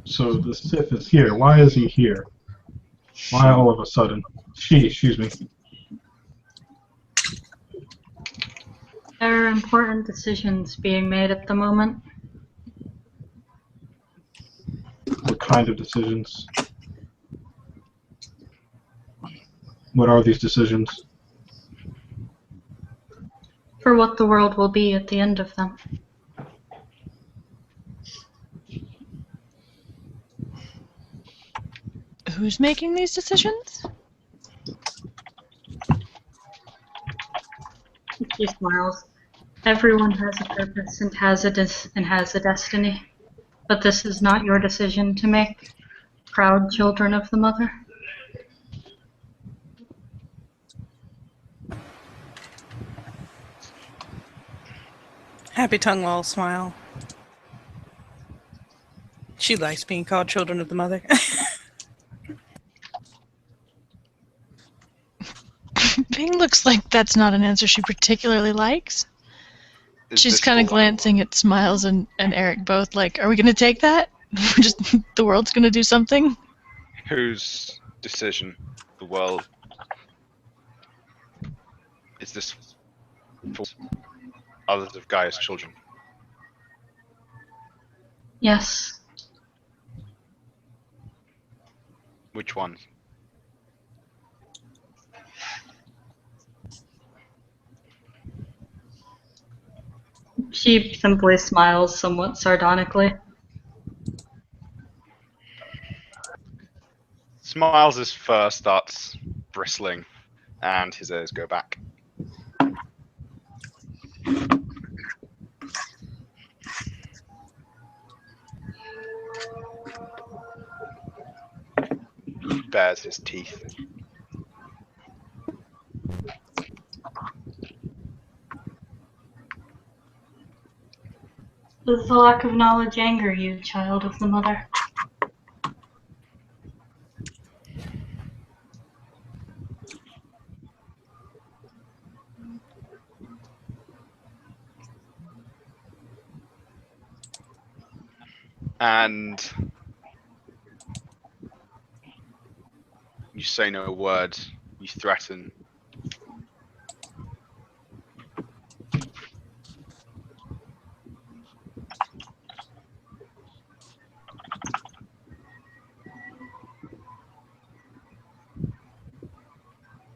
So the Sith is here. Why is he here? Why all of a sudden? Excuse me. There are important decisions being made at the moment. What kind of decisions? What are these decisions? For what the world will be at the end of them. Who's making these decisions? She smiles. Everyone has a purpose and has a destiny. But this is not your decision to make, proud children of the Mother. Happy Tonguewall smile. She likes being called children of the Mother. Bing looks like that's not an answer she particularly likes. She's kind of glancing at Smiles and Eric both like, are we going to take that? Just the world's going to do something? Whose decision? The world. Is this for others of Gaia's children? Yes. Which ones? She simply smiles somewhat sardonically. Smiles' fur starts bristling, and his ears go back. bares his teeth. Does the lack of knowledge anger you, child of the mother? And you say no word. You threaten.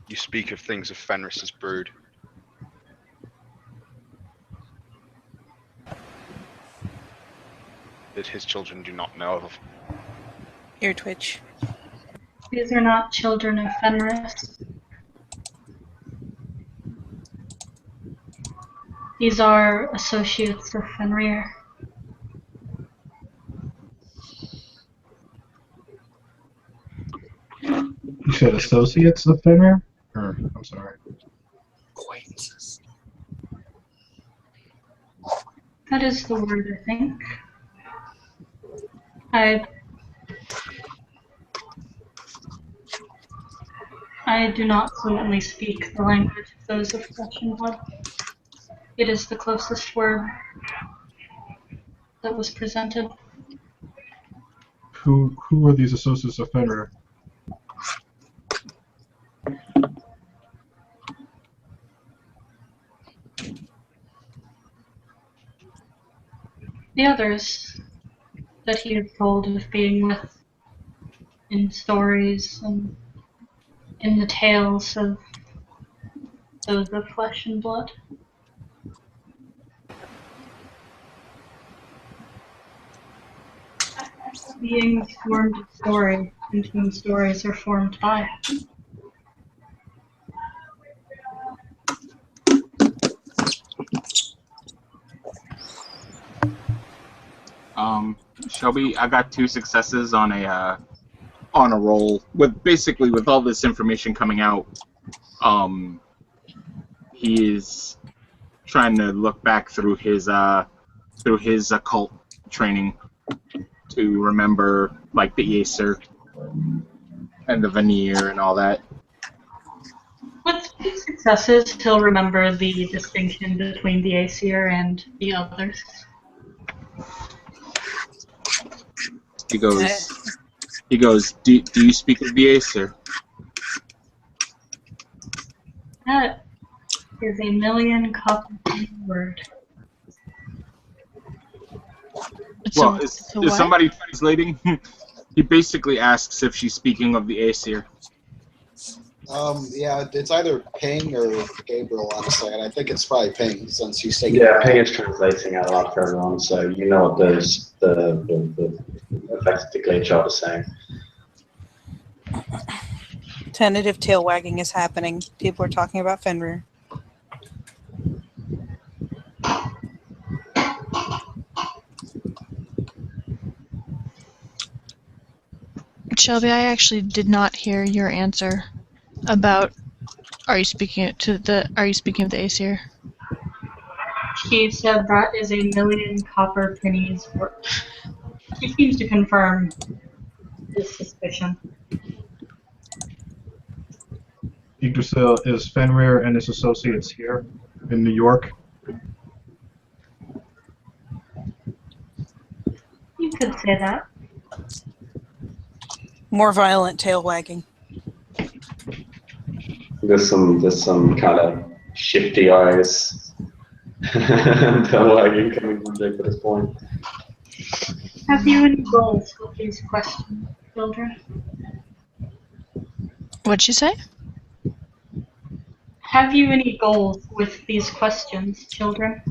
You speak of things of Fenris's brood. That his children do not know of. Ear twitch. These are not children of Fenris. These are associates of Fenrir. You said associates of Fenrir? Or, I'm sorry. Acquaintances. That is the word, I think. I do not fluently speak the language of those of flesh and blood. It is the closest word that was presented. Who are these associates of Fenrir? The others that he is told of being with in stories and in the tales of those of flesh and blood. Beings formed of story, and whom stories are formed by. Shelby, I got 2 successes on a roll with all this information coming out. He is trying to look back through his occult training to remember like the Aesir and the Veneer and all that. With successes, he'll remember the distinction between the Aesir and the others. He goes, do you speak of the Aesir? That is a million copy word. Well, is somebody translating? He basically asks if she's speaking of the Aesir. Yeah, it's either Ping or Gabriel, honestly, and I think it's probably Ping since he's taking. Yeah, Ping is translating out loud for everyone, so you know what the effects of the glitch are saying. Tentative tail wagging is happening. People are talking about Fenrir. Shelby, I actually did not hear your answer about are you speaking of the Aesir? She said that is a million copper pennies worth. She seems to confirm this suspicion. Yggdrasil, is Fenrir and his associates here in New York? You could say that. More violent tail wagging. There's some kind of shifty eyes tail wagging coming from Jake at this point. Have you any goals with these questions, children? What'd she say? Have you any goals with these questions, children?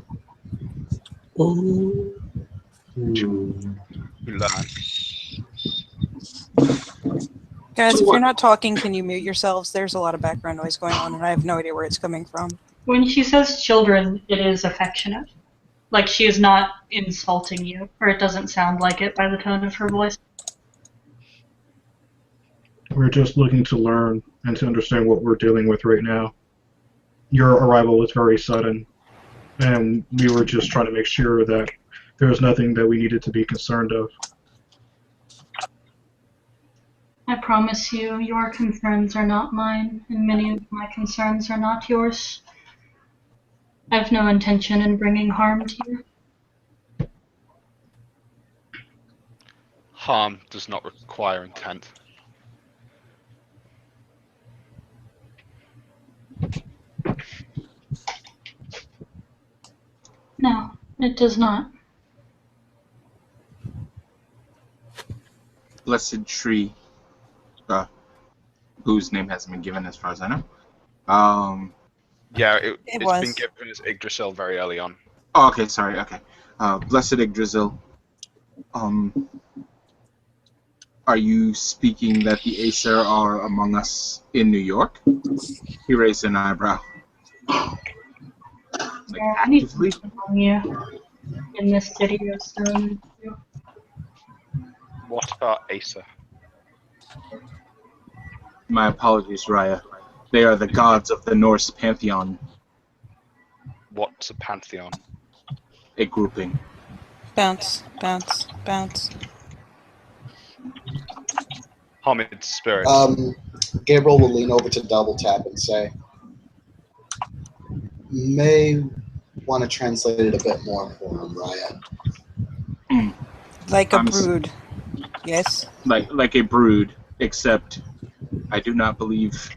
Guys, if you're not talking, can you mute yourselves? There's a lot of background noise going on, and I have no idea where it's coming from. When she says children, it is affectionate. Like she is not insulting you, or it doesn't sound like it by the tone of her voice. We're just looking to learn and to understand what we're dealing with right now. Your arrival was very sudden, and we were just trying to make sure that there was nothing that we needed to be concerned of. I promise you, your concerns are not mine, and many of my concerns are not yours. I have no intention in bringing harm to you. Harm does not require intent. No, it does not. Blessed tree, whose name hasn't been given as far as I know. Yeah, It it's was. been given as Yggdrasil very early on. Oh, okay, sorry, okay. Blessed Yggdrasil, are you speaking that the Aesir are among us in New York? He raised an eyebrow. Like, There are many actively? people among you in this city of stone. What about Acer? My apologies, Raya. They are the gods of the Norse pantheon, What's a pantheon? a grouping. Bounce, bounce, bounce. Homid spirit. Gabriel will lean over to double tap and say, may want to translate it a bit more for him, Raya. Like a I'm s- brood. Yes? Like a brood, except I do not believe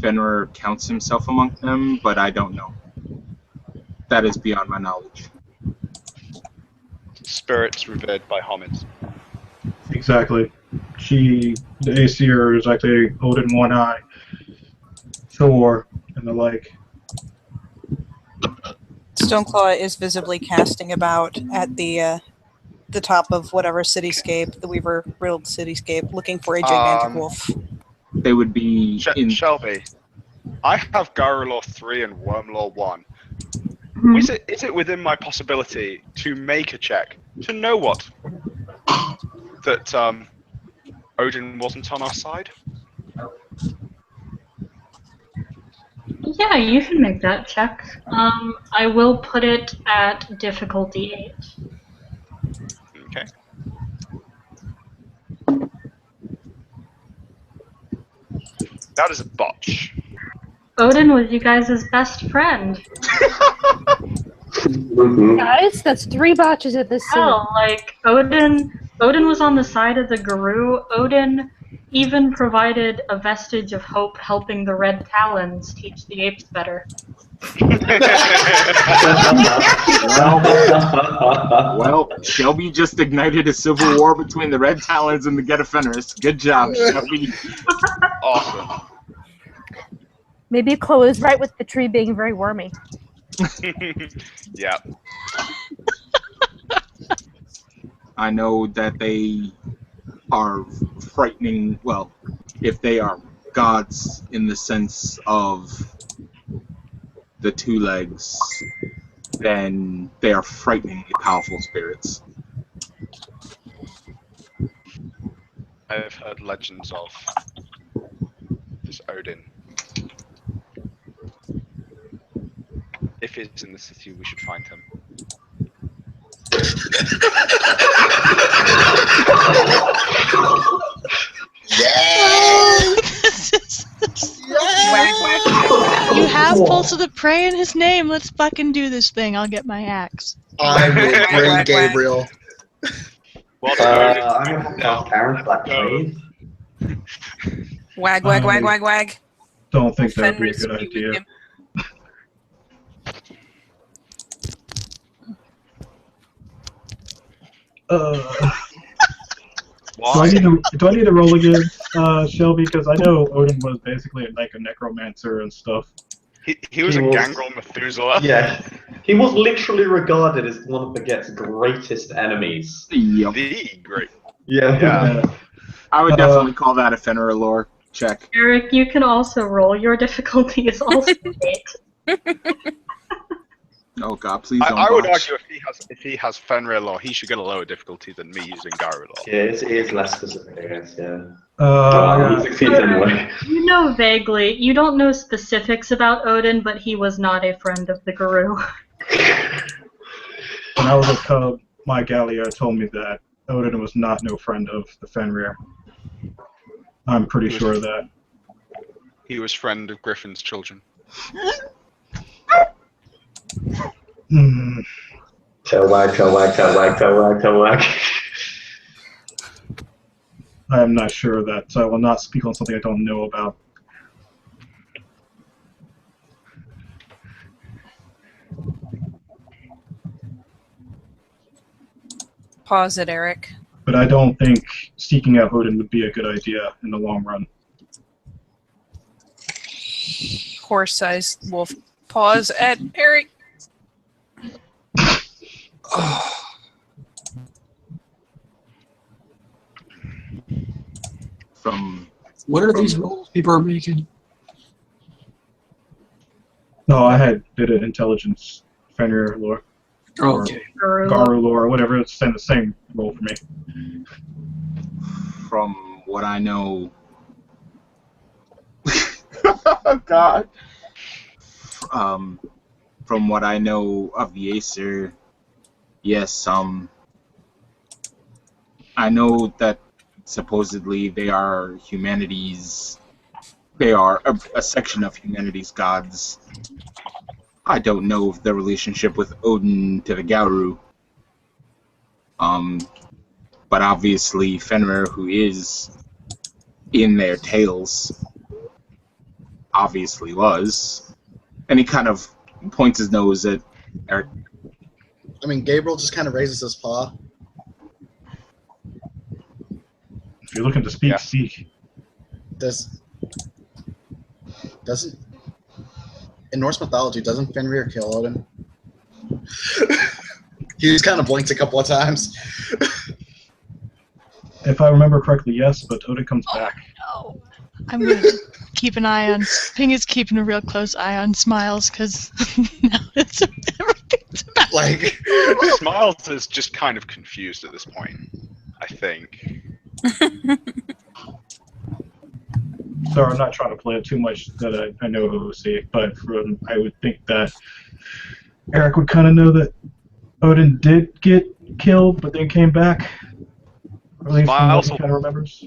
Fenrir counts himself among them, but I don't know. That is beyond my knowledge. Spirits revered by Homids. Exactly. The Aesir is actually Odin One Eye, Thor, and the like. Stoneclaw is visibly casting about at the top of whatever cityscape, the Weaver riddled cityscape, looking for a gigantic wolf. They would be in. Shelby, I have Garulaw 3 and Wormlaw 1. Mhm. Is it within my possibility to make a check to know what? That Odin wasn't on our side? Yeah, you can make that check. I will put it at difficulty 8. Okay. That is a botch. Odin was you guys' best friend. Guys, that's 3 botches at this scene. Hell, like Odin was on the side of the Guru. Odin even provided a vestige of hope, helping the Red Talons teach the apes better. Well, Shelby just ignited a civil war between the Red Talons and the Geta Fenris. Good job, Shelby. Awesome. Maybe Chloe is right with the tree being very wormy. Yeah. I know that they are frightening. Well, if they are gods in the sense of the 2 legs, then they are frighteningly powerful spirits. I've heard legends of this Odin. If he's in the city, we should find him. You have Pulse of the Prey in his name. Let's fucking do this thing. I'll get my axe. I will bring Gabriel. Well, I'm gonna cast Aaron Black Blade. Wag, wag, wag, wag, wag. Don't think that would be a Fenris good be with idea. him. Do I need to roll again, Shelby? Because I know Odin was basically like a necromancer and stuff. He was He a was- gangrel Methuselah. Yeah, he was literally regarded as one of the Get's greatest enemies. Yep. The great. Yeah. Yeah. I would definitely call that a Fenrir lore check. Eric, you can also roll. Your difficulty is also 8. Oh god, please don't I would botch. argue if he has Fenrir law, he should get a lower difficulty than me using Garulaw. Yeah, it is less specific, I guess. Yeah. Yeah. He succeeds anyway. You know vaguely. You don't know specifics about Odin, but he was not a friend of the Guru. When I was a cub, my Gallier told me that Odin was not no friend of the Fenrir. I'm pretty sure of that. He was friend of Griffin's children. Tail wag, tail wag, tail wag, tail wag, tail wag. I am not sure of that, so I will not speak on something I don't know about. Pause it, Eric. But I don't think seeking out Odin would be a good idea in the long run. Horse-sized wolf. Pause at Eric. From What are these rolls people are making? No, I had did it intelligence, Fenrir lore, Oh, okay. Garu lore, whatever. It's the same role for me. from what I know. Oh God. From what I know of the Acer, yes. I know that supposedly they are humanity's. They are a section of humanity's gods. I don't know of the relationship with Odin to the Gauru. But obviously Fenrir, who is in their tales, obviously was. And he kind of points his nose at Eric. I mean, Gabriel just kind of raises his paw. If you're looking to speak, Yeah. speak. Doesn't in Norse mythology doesn't Fenrir kill Odin? He just kind of blinks a couple of times. If I remember correctly, yes, but Odin comes back. No. I'm gonna keep an eye on. Ping is keeping a real close eye on Smiles because now it's everything's about. Like, Smiles is just kind of confused at this point, I think. So I'm not trying to play it too much that I know OOC, but I would think that Eric would kind of know that Odin did get killed, but then came back. Or at least from what he kind of remembers.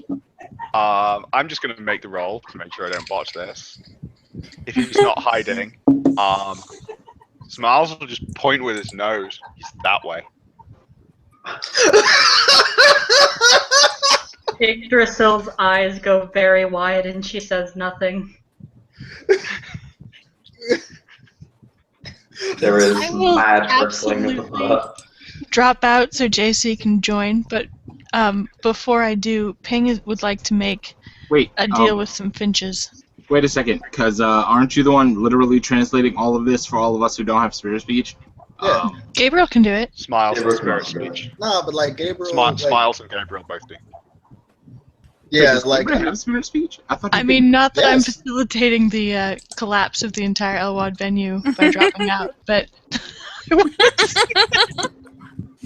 I'm just going to make the roll to make sure I don't botch this. If he's not hiding, Smiles will just point with his nose. He's that way. Yggdrasil's eyes go very wide and she says nothing. There is I will mad wrestling of the absolutely butt. drop out so JC can join, but before I do, Ping would like to make Wait, a deal with some finches. wait a second, because aren't you the one literally translating all of this for all of us who don't have spirit speech? Yeah. Gabriel can do it. Smiles and Gabriel's spirit not good. speech. no, but like Gabriel. Smiles and Gabriel both do. Yeah, Does like Gabriel have spirit speech? I thought. I mean, not that I'm Yes. facilitating the collapse of the entire Elwad venue by dropping out, but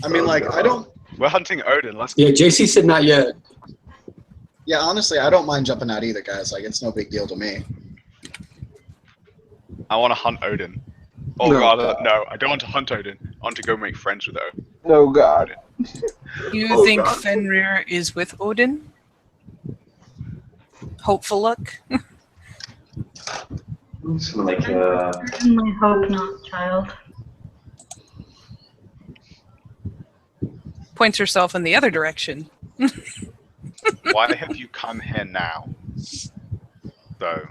I mean, like I don't. We're hunting Odin. Let's. Yeah, JC said not yet. Yeah, honestly, I don't mind jumping out either, guys. Like, it's no big deal to me. I want to hunt Odin. Or No. rather, no, I don't want to hunt Odin. I want to go make friends with Odin. Oh God. You Oh, think God. Fenrir is with Odin? Hopeful luck. I'm just gonna make a. Certainly hope not, child. Points herself in the other direction. Why have you come here now? Though.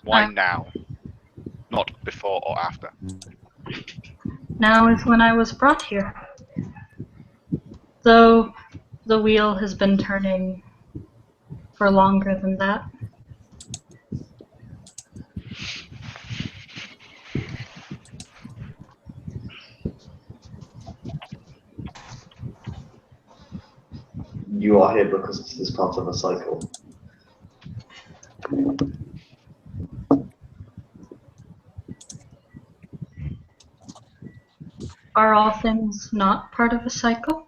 Why now? Not before or after. Now is when I was brought here. Though the wheel has been turning for longer than that. You are here because this is part of a cycle. Are all things not part of a cycle?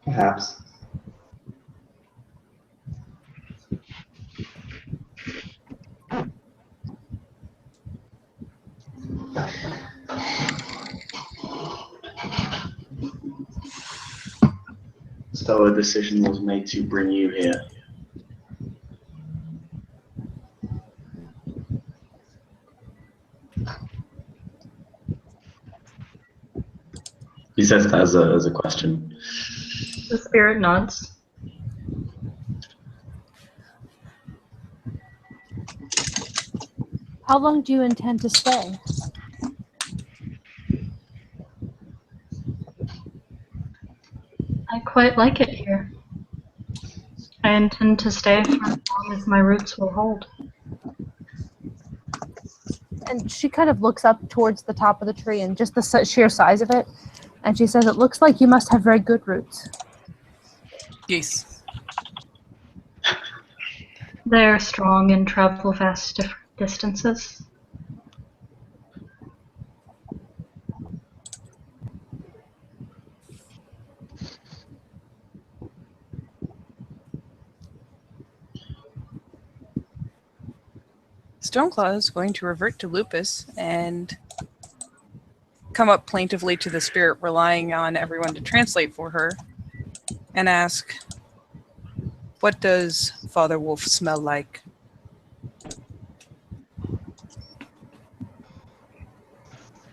Perhaps. So a decision was made to bring you here. He says that as a question. The spirit nods. How long do you intend to stay? I quite like it here. I intend to stay for as long as my roots will hold. And she kind of looks up towards the top of the tree and just the sheer size of it. And she says, it looks like you must have very good roots. Yes. They're strong and travel vast distances. Stoneclaw is going to revert to Lupus and come up plaintively to the spirit, relying on everyone to translate for her, and ask, "What does Father Wolf smell like?"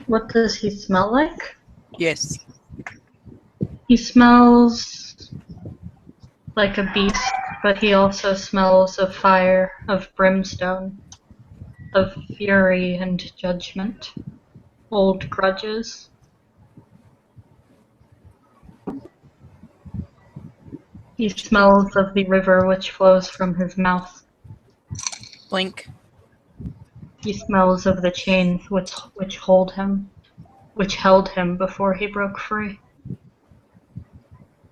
What does he smell like? Yes. He smells like a beast, but he also smells of fire, of brimstone, of fury and judgment, old grudges. He smells of the river which flows from his mouth. Blink. He smells of the chains which hold him, which held him before he broke free.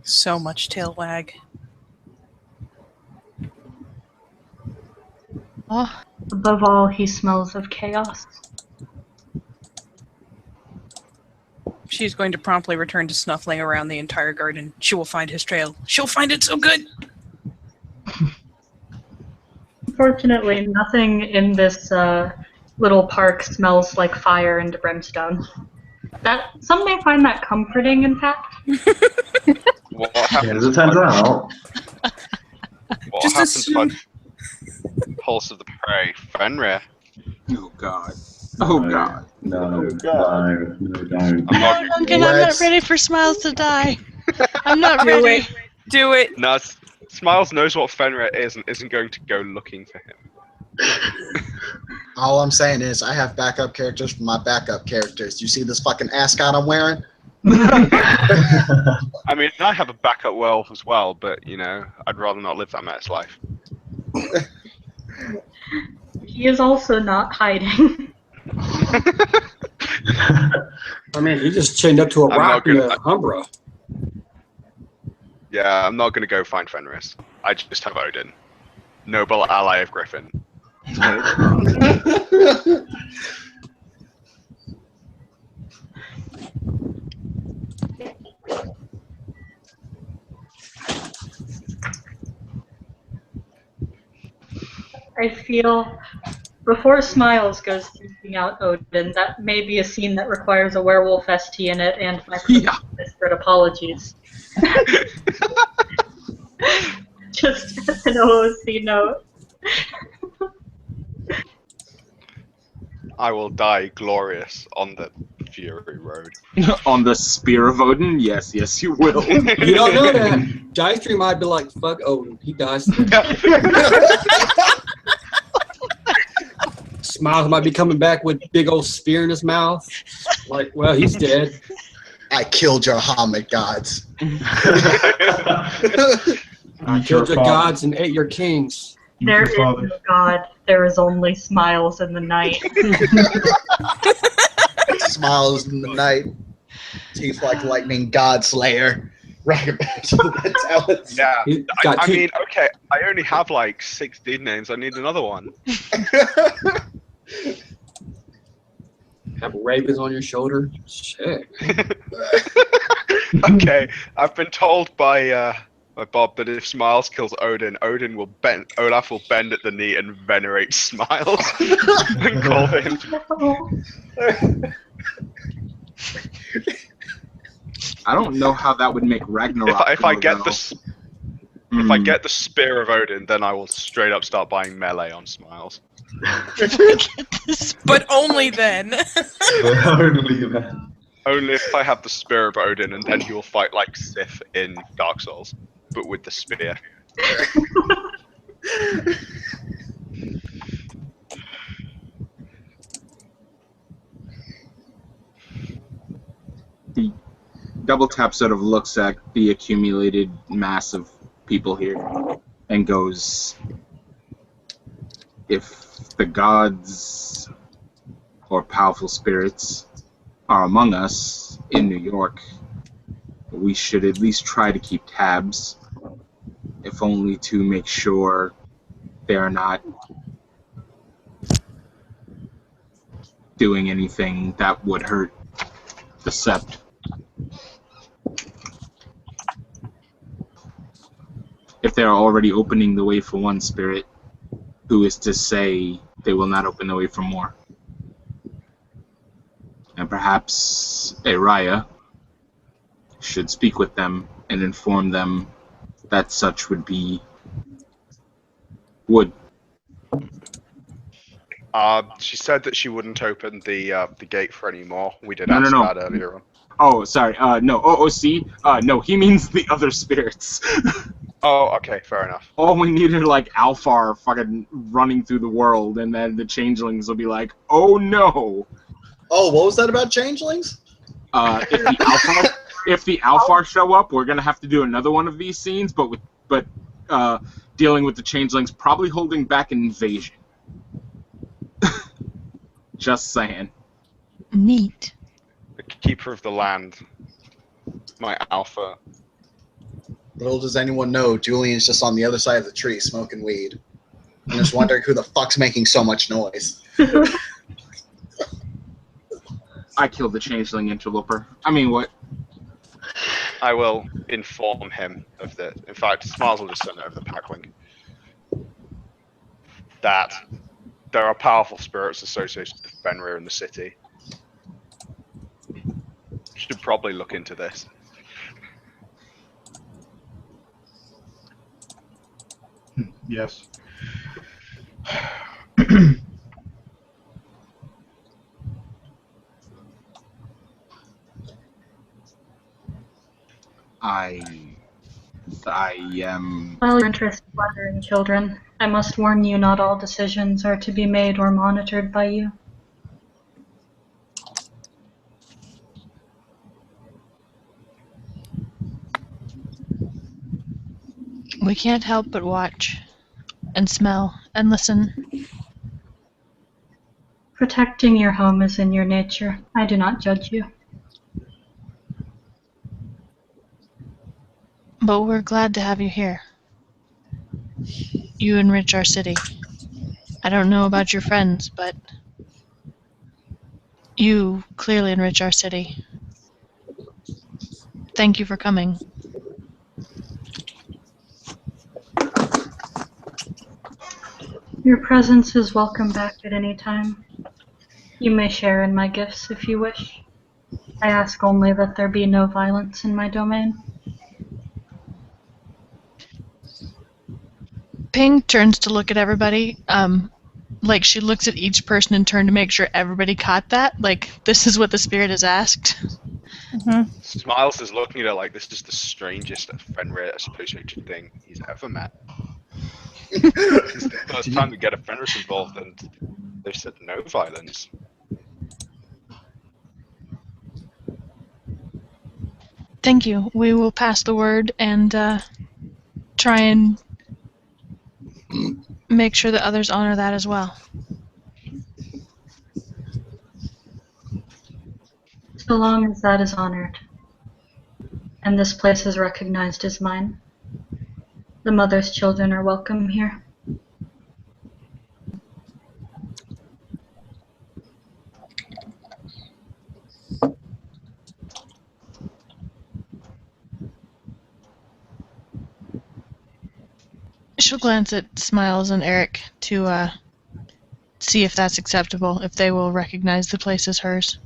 So much tail wag. Oh, Above all, he smells of chaos. She's going to promptly return to snuffling around the entire garden. She will find his trail. She'll find it so good! Unfortunately, nothing in this little park smells like fire and brimstone. Some may find that comforting, in fact. What As happens it turns out, What Just happens assume- by Pulse of the Prey? Fenrir. Oh god. Oh god. No, don't. I'm no, not. Duncan, I'm not Let's- ready for Smiles to die. I'm not Do ready. it. Do it. No, Smiles knows what Fenrir is and isn't going to go looking for him. All I'm saying is I have backup characters for my backup characters. You see this fucking ascot I'm wearing? I mean, I have a backup werewolf as well, but, you know, I'd rather not live that man's life. He is also not hiding. I mean, he just chained up to a I'm rock not in gonna- a Umbra. Yeah, I'm not going to go find Fenris. I just have Odin. Noble ally of Griffin. I feel before Smiles goes seeking out Odin, that may be a scene that requires a werewolf ST in it and my desperate apologies. Just an OOC note. I will die glorious on the Fury Road. On the Spear of Odin? Yes, yes, you will. You don't know that. Jystream might be like, fuck Odin. He dies. Smiles might be coming back with big old spear in his mouth. Like, well, he's dead. I killed your Hamid gods. I killed your gods and ate your kings. There is no God. There is only Smiles in the night. Smiles in the night. Teeth like lightning, God Slayer. Right back to the talents. Yeah, He got I two- mean, okay, I only have like 6 deed names. I need another one. Have ravens on your shoulder. Shit. Okay, I've been told by Bob that if Smiles kills Odin, Olaf will bend at the knee and venerate Smiles and call him. I don't know how that would make Ragnarok. If I go, get though. if I get the spear of Odin, then I will straight up start buying melee on Smiles. But only then. Only then. Only if I have the spear of Odin, and then he will fight like Sif in Dark Souls, but with the spear. Double Tap sort of looks at the accumulated mass of people here and goes, if the gods or powerful spirits are among us in New York, we should at least try to keep tabs, if only to make sure they are not doing anything that would hurt the Sept. If they are already opening the way for one spirit, who is to say they will not open the way for more? And perhaps Araya should speak with them and inform them that such would. She said that she wouldn't open the gate for any more. We did No, ask no. that earlier on. Oh, sorry. No, OOC. No, he means the other spirits. Oh, okay, fair enough. All we need are like Alfar fucking running through the world, and then the changelings will be like, "Oh no!" Oh, what was that about changelings? If the Alfar show up, we're gonna have to do another one of these scenes, but dealing with the changelings, probably holding back an invasion. Just saying. Neat. The keeper of the land, my alpha. Little does anyone know, Julian's just on the other side of the tree smoking weed. I'm just wondering who the fuck's making so much noise. I killed the changeling interloper. I mean, what? I will inform him of this. In fact, Smiles will just send over the pack link. That there are powerful spirits associated with Fenrir in the city. Should probably look into this. Yes. I am. While your interest in fathering children, I must warn you not all decisions are to be made or monitored by you. We can't help but watch and smell and listen. Protecting your home is in your nature. I do not judge you. But we're glad to have you here. You enrich our city. I don't know about your friends, but you clearly enrich our city. Thank you for coming. Your presence is welcome back at any time. You may share in my gifts if you wish. I ask only that there be no violence in my domain. Ping turns to look at everybody, like she looks at each person in turn to make sure everybody caught that. Like, this is what the spirit has asked. Mm-hmm. Smiles is looking at her like this is the strangest Fenrir associated thing he's ever met. This is the first time we get a Fenris involved, and they said no violence. Thank you. We will pass the word and try and make sure that others honor that as well. So long as that is honored, and this place is recognized as mine, the mother's children are welcome here. she'll glance at Smiles and Eric to see if that's acceptable, if they will recognize the place as hers.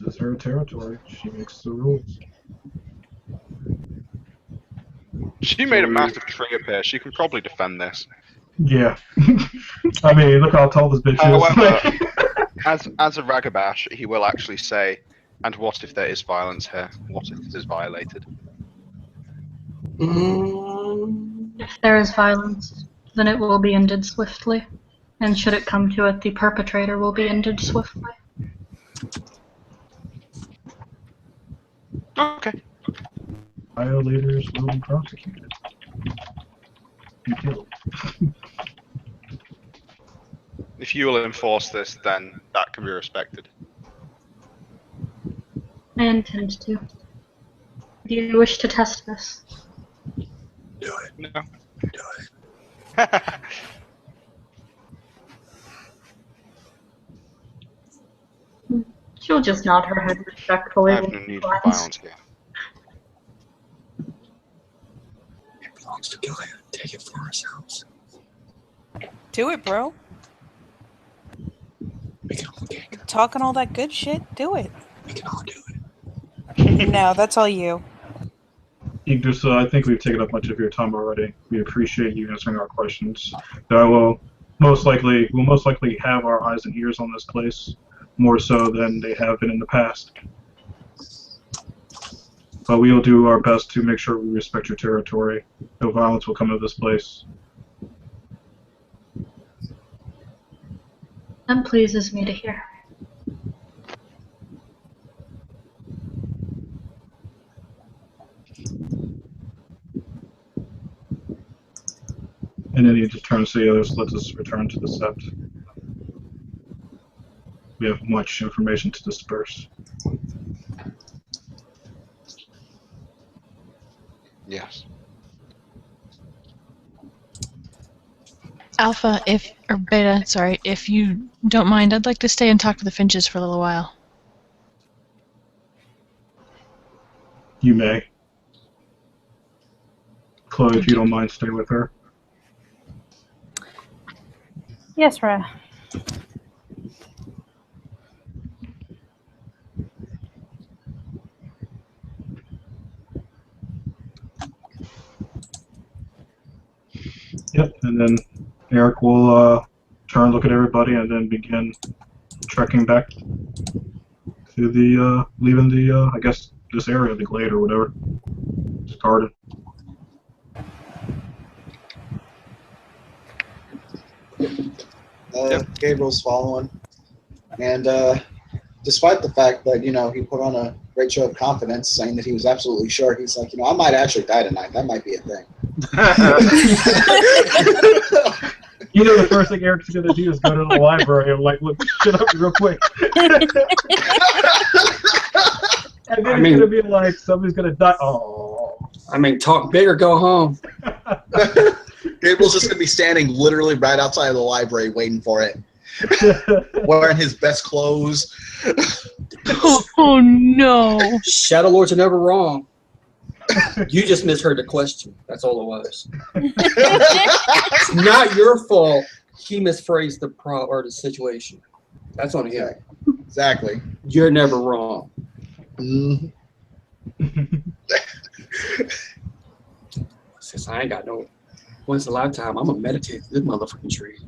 This is her territory. She makes the rules. She made a massive tree appear. She can probably defend this. Yeah. I mean, look how tall this bitch However, is. as a Ragabash, he will actually say, and what if there is violence here? What if it is violated? If there is violence, then it will be ended swiftly. And should it come to it, the perpetrator will be ended swiftly. Okay. Violators will be prosecuted. And killed. If you will enforce this, then that can be respected. I intend to. Do you wish to test this? Do it. No. Do it. She'll just nod her head respectfully. I have no need for violence here. It belongs to Gilead. Take it for ourselves. Do it, bro. We can all get it. Talking all that good shit, do it. We can all do it. No, that's all you. Ignis, I think we've taken up much of your time already. We appreciate you answering our questions. We'll most likely have our eyes and ears on this place, more so than they have been in the past. But we will do our best to make sure we respect your territory. No violence will come to this place. That pleases me to hear. And then he just turns to the others, lets us return to the sept. We have much information to disperse. Yes. Alpha, or Beta, sorry, if you don't mind, I'd like to stay and talk to the Finches for a little while. You may. Chloe, if you don't mind, stay with her. Yes, Ra. Yep, and then Eric will turn, look at everybody, and then begin trekking back to the, leaving the, I guess, this area, the glade or whatever. This garden. Gabriel's following. And despite the fact that, he put on a great show of confidence, saying that he was absolutely sure, he's like, I might actually die tonight. That might be a thing. The first thing Eric's gonna do is go to the library and look shit up real quick. And then it's gonna be like somebody's gonna die. Oh. Talk big or go home. Gabriel's just gonna be standing literally right outside of the library waiting for it. Wearing his best clothes. Oh no. Shadow Lords are never wrong. You just misheard the question. That's all it was. It's not your fault. He misphrased the situation. That's on him. Exactly. You're never wrong. Mm. Since I ain't got no once in a lifetime, I'm gonna meditate this motherfucking tree.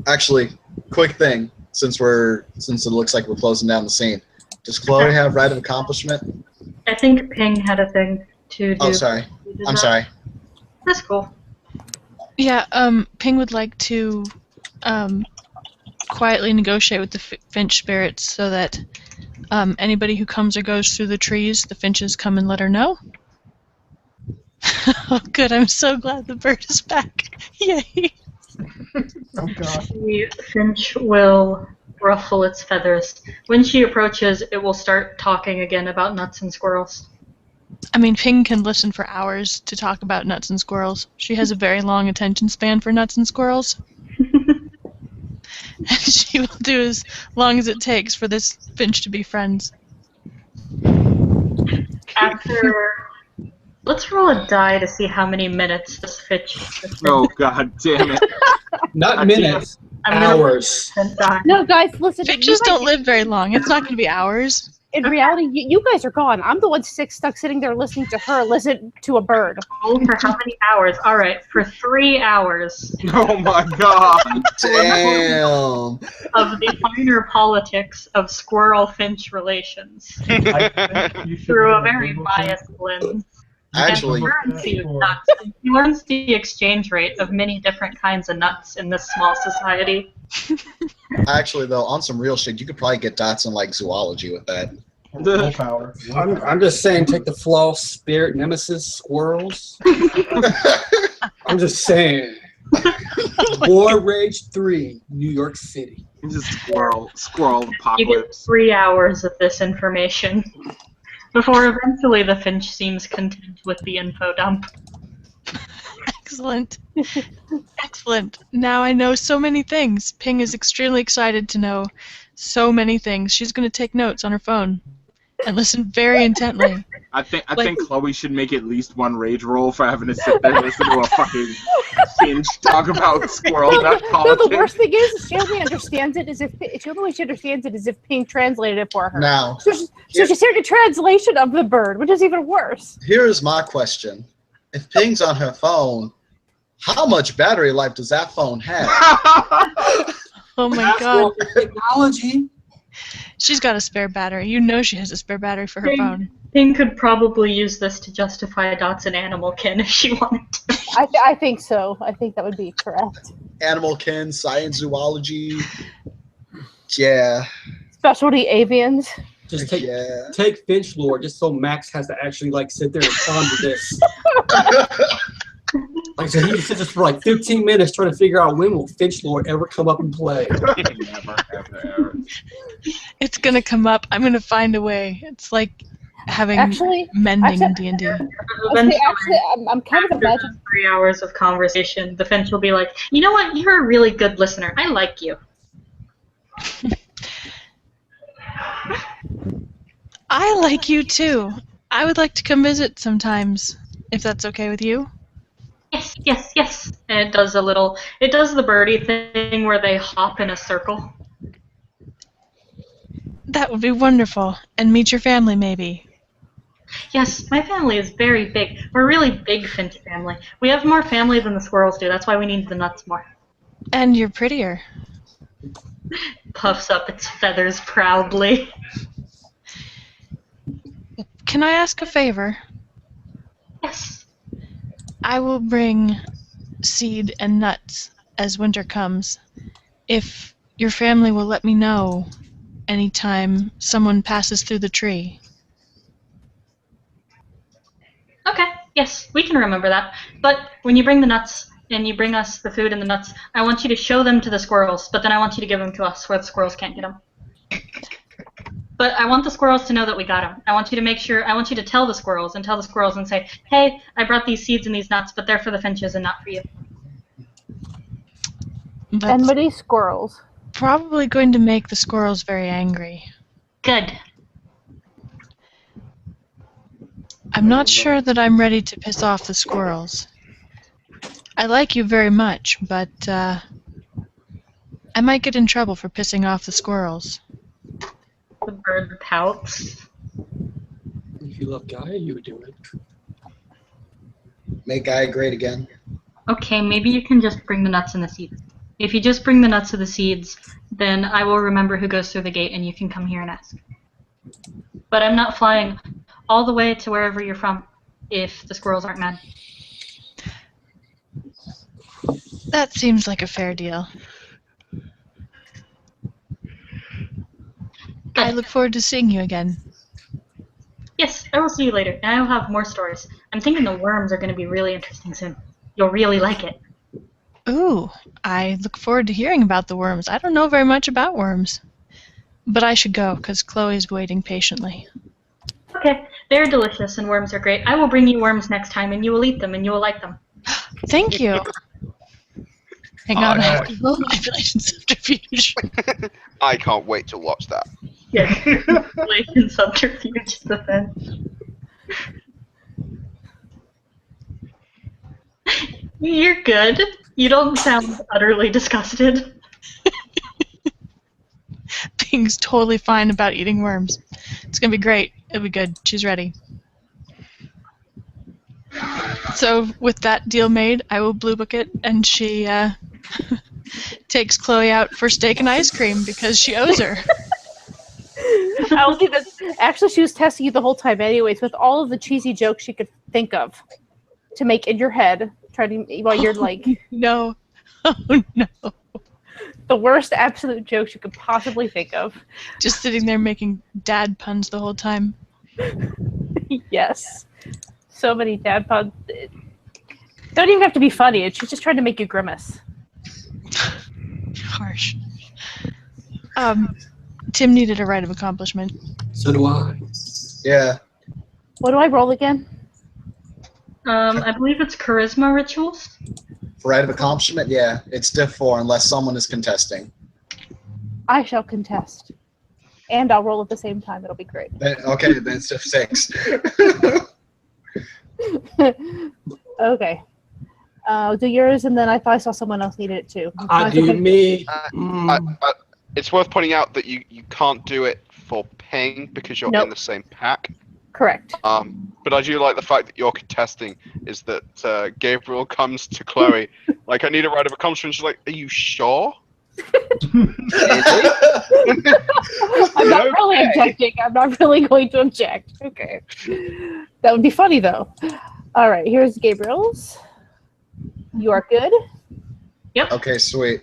Actually, quick thing, since it looks like we're closing down the scene. Does Chloe have right of accomplishment? I think Ping had a thing to do. Oh, sorry. I'm sorry. That's cool. Yeah, Ping would like to quietly negotiate with the Finch spirits so that anybody who comes or goes through the trees, the Finches come and let her know. Oh, good. I'm so glad the bird is back. Yay. Oh, God. The Finch will ruffle its feathers. When she approaches, it will start talking again about nuts and squirrels. Ping can listen for hours to talk about nuts and squirrels. She has a very long attention span for nuts and squirrels. And she will do as long as it takes for this Finch to be friends. after... Let's roll a die to see how many minutes this Finch... Oh, god damn it. Not minutes, I'm gonna hours. die. No, guys, listen. Finches you guys- don't live very long. It's not going to be hours. In reality, you guys are gone. I'm the one stuck sitting there listening to her listen to a bird. Roll for how many hours? Alright, for 3 hours Oh my god. Damn. of the finer politics of squirrel-finch relations I think you should through a be very able to- biased lens. Actually, And the currency of nuts. He learns the exchange rate of many different kinds of nuts in this small society. though, on some real shit, you could probably get dots in like zoology with that. Full power. I'm just saying, take the floss, spirit, nemesis, squirrels. I'm just saying. War Rage 3, New York City. Just squirrel You get apocalypse. 3 hours of this information before eventually the Finch seems content with the info dump. Excellent. Excellent. Now I know so many things. Ping is extremely excited to know so many things. She's going to take notes on her phone and listen very intently. I think Chloe should make at least one rage roll for having to sit there and listen to a fucking Finch talk about squirrel nut No, politics. the worst thing is she only understands it as if the only way she understands it is if Ping translated it for her. Now, So she's hearing a translation of the bird, which is even worse. here's my question. If Ping's on her phone, how much battery life does that phone have? Oh my That's god. wrong with technology. She's got a spare battery. You know she has a spare battery for her phone. Ping could probably use this to justify Dot's an animal kin if she wanted to. I think so. I think that would be correct. Animal kin, science, zoology. Yeah. Specialty avians. Just take Yeah. take Finch lore, just so Max has to actually like sit there and ponder this. Like I said, he sits for like 15 minutes trying to figure out when will Finch lore ever come up and play. Never, ever. It's going to come up. I'm going to find a way. It's like having Actually, mending in D&D. Eventually, I'm kind of after imagining. the 3 hours of conversation, the Finch will be like, you know what, you're a really good listener. I like you. I like you too. I would like to come visit sometimes, if that's okay with you. Yes, yes, yes. And it does the birdie thing where they hop in a circle. That would be wonderful. And meet your family, maybe. Yes, my family is very big. We're a really big Finch family. We have more family than the squirrels do. That's why we need the nuts more. And you're prettier. Puffs up its feathers proudly. Can I ask a favor? Yes. I will bring seed and nuts as winter comes. If your family will let me know anytime someone passes through the tree. Okay, yes, we can remember that. But when you bring the nuts and you bring us the food and the nuts, I want you to show them to the squirrels, but then I want you to give them to us where the squirrels can't get them. But I want the squirrels to know that we got them. I want you to tell the squirrels and say, hey, I brought these seeds and these nuts, but they're for the Finches and not for you. That's Enmity squirrels. probably going to make the squirrels very angry. Good. I'm not sure that I'm ready to piss off the squirrels. I like you very much, but I might get in trouble for pissing off the squirrels. The bird pouts. If you love Gaia, you would do it. Make Gaia great again. Okay, maybe you can just bring the nuts and the seeds. If you just bring the nuts and the seeds, then I will remember who goes through the gate and you can come here and ask. But I'm not flying all the way to wherever you're from if the squirrels aren't mad. That seems like a fair deal. I look forward to seeing you again. Yes, I will see you later, and I will have more stories. I'm thinking the worms are going to be really interesting soon. You'll really like it. Ooh, I look forward to hearing about the worms. I don't know very much about worms. But I should go, because Chloe's waiting patiently. Okay, they're delicious and worms are great. I will bring you worms next time, and you will eat them, and you will like them. Thank you. Hang on, I yeah. have to roll manipulation subterfuge. I can't wait to watch that. Yes, relation subterfuge is the thing. You're good. You don't sound utterly disgusted. Ping's totally fine about eating worms. It's gonna be great. It'll be good. She's ready. So with that deal made, I will blue book it, and she takes Chloe out for steak and ice cream because she owes her. I don't think that. Actually, she was testing you the whole time, anyways, with all of the cheesy jokes she could think of to make in your head, trying to while you're like No. Oh no. the worst absolute jokes you could possibly think of. Just sitting there making dad puns the whole time. Yes, so many dad puns. Don't even have to be funny. She's just trying to make you grimace. Harsh. Tim needed a rite of accomplishment. So do I. Yeah. What do I roll again? I believe it's charisma rituals. For rite of accomplishment, yeah. It's diff 4 unless someone is contesting. I shall contest. And I'll roll at the same time. It'll be great. Okay, then it's diff 6. Okay. Do yours, and then I thought I saw someone else needed it too. I do me. It's worth pointing out that you can't do it for ping because you're Nope. in the same pack. Correct. But I do like the fact that you're contesting is that Gabriel comes to Chloe like, I need a rite of accomplishment. She's like, are you sure? I'm not really objecting. I'm not really going to object. Okay. That would be funny, though. All right, here's Gabriel's. You are good. Yep. Okay, sweet.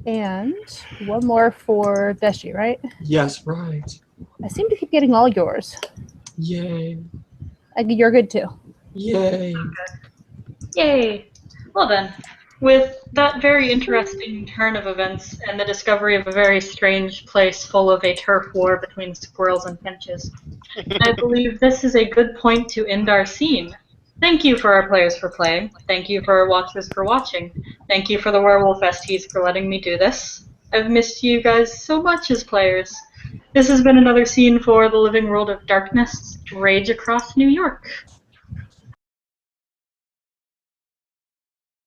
And one more for Deshi, right? Yes, right. I seem to keep getting all yours. Yay. You're good, too. Yay. Yay! Well then, with that very interesting turn of events and the discovery of a very strange place full of a turf war between squirrels and finches, I believe this is a good point to end our scene. Thank you for our players for playing. Thank you for our watchers for watching. Thank you for the Werewolf STs for letting me do this. I've missed you guys so much as players. This has been another scene for the Living World of Darkness, Rage Across New York.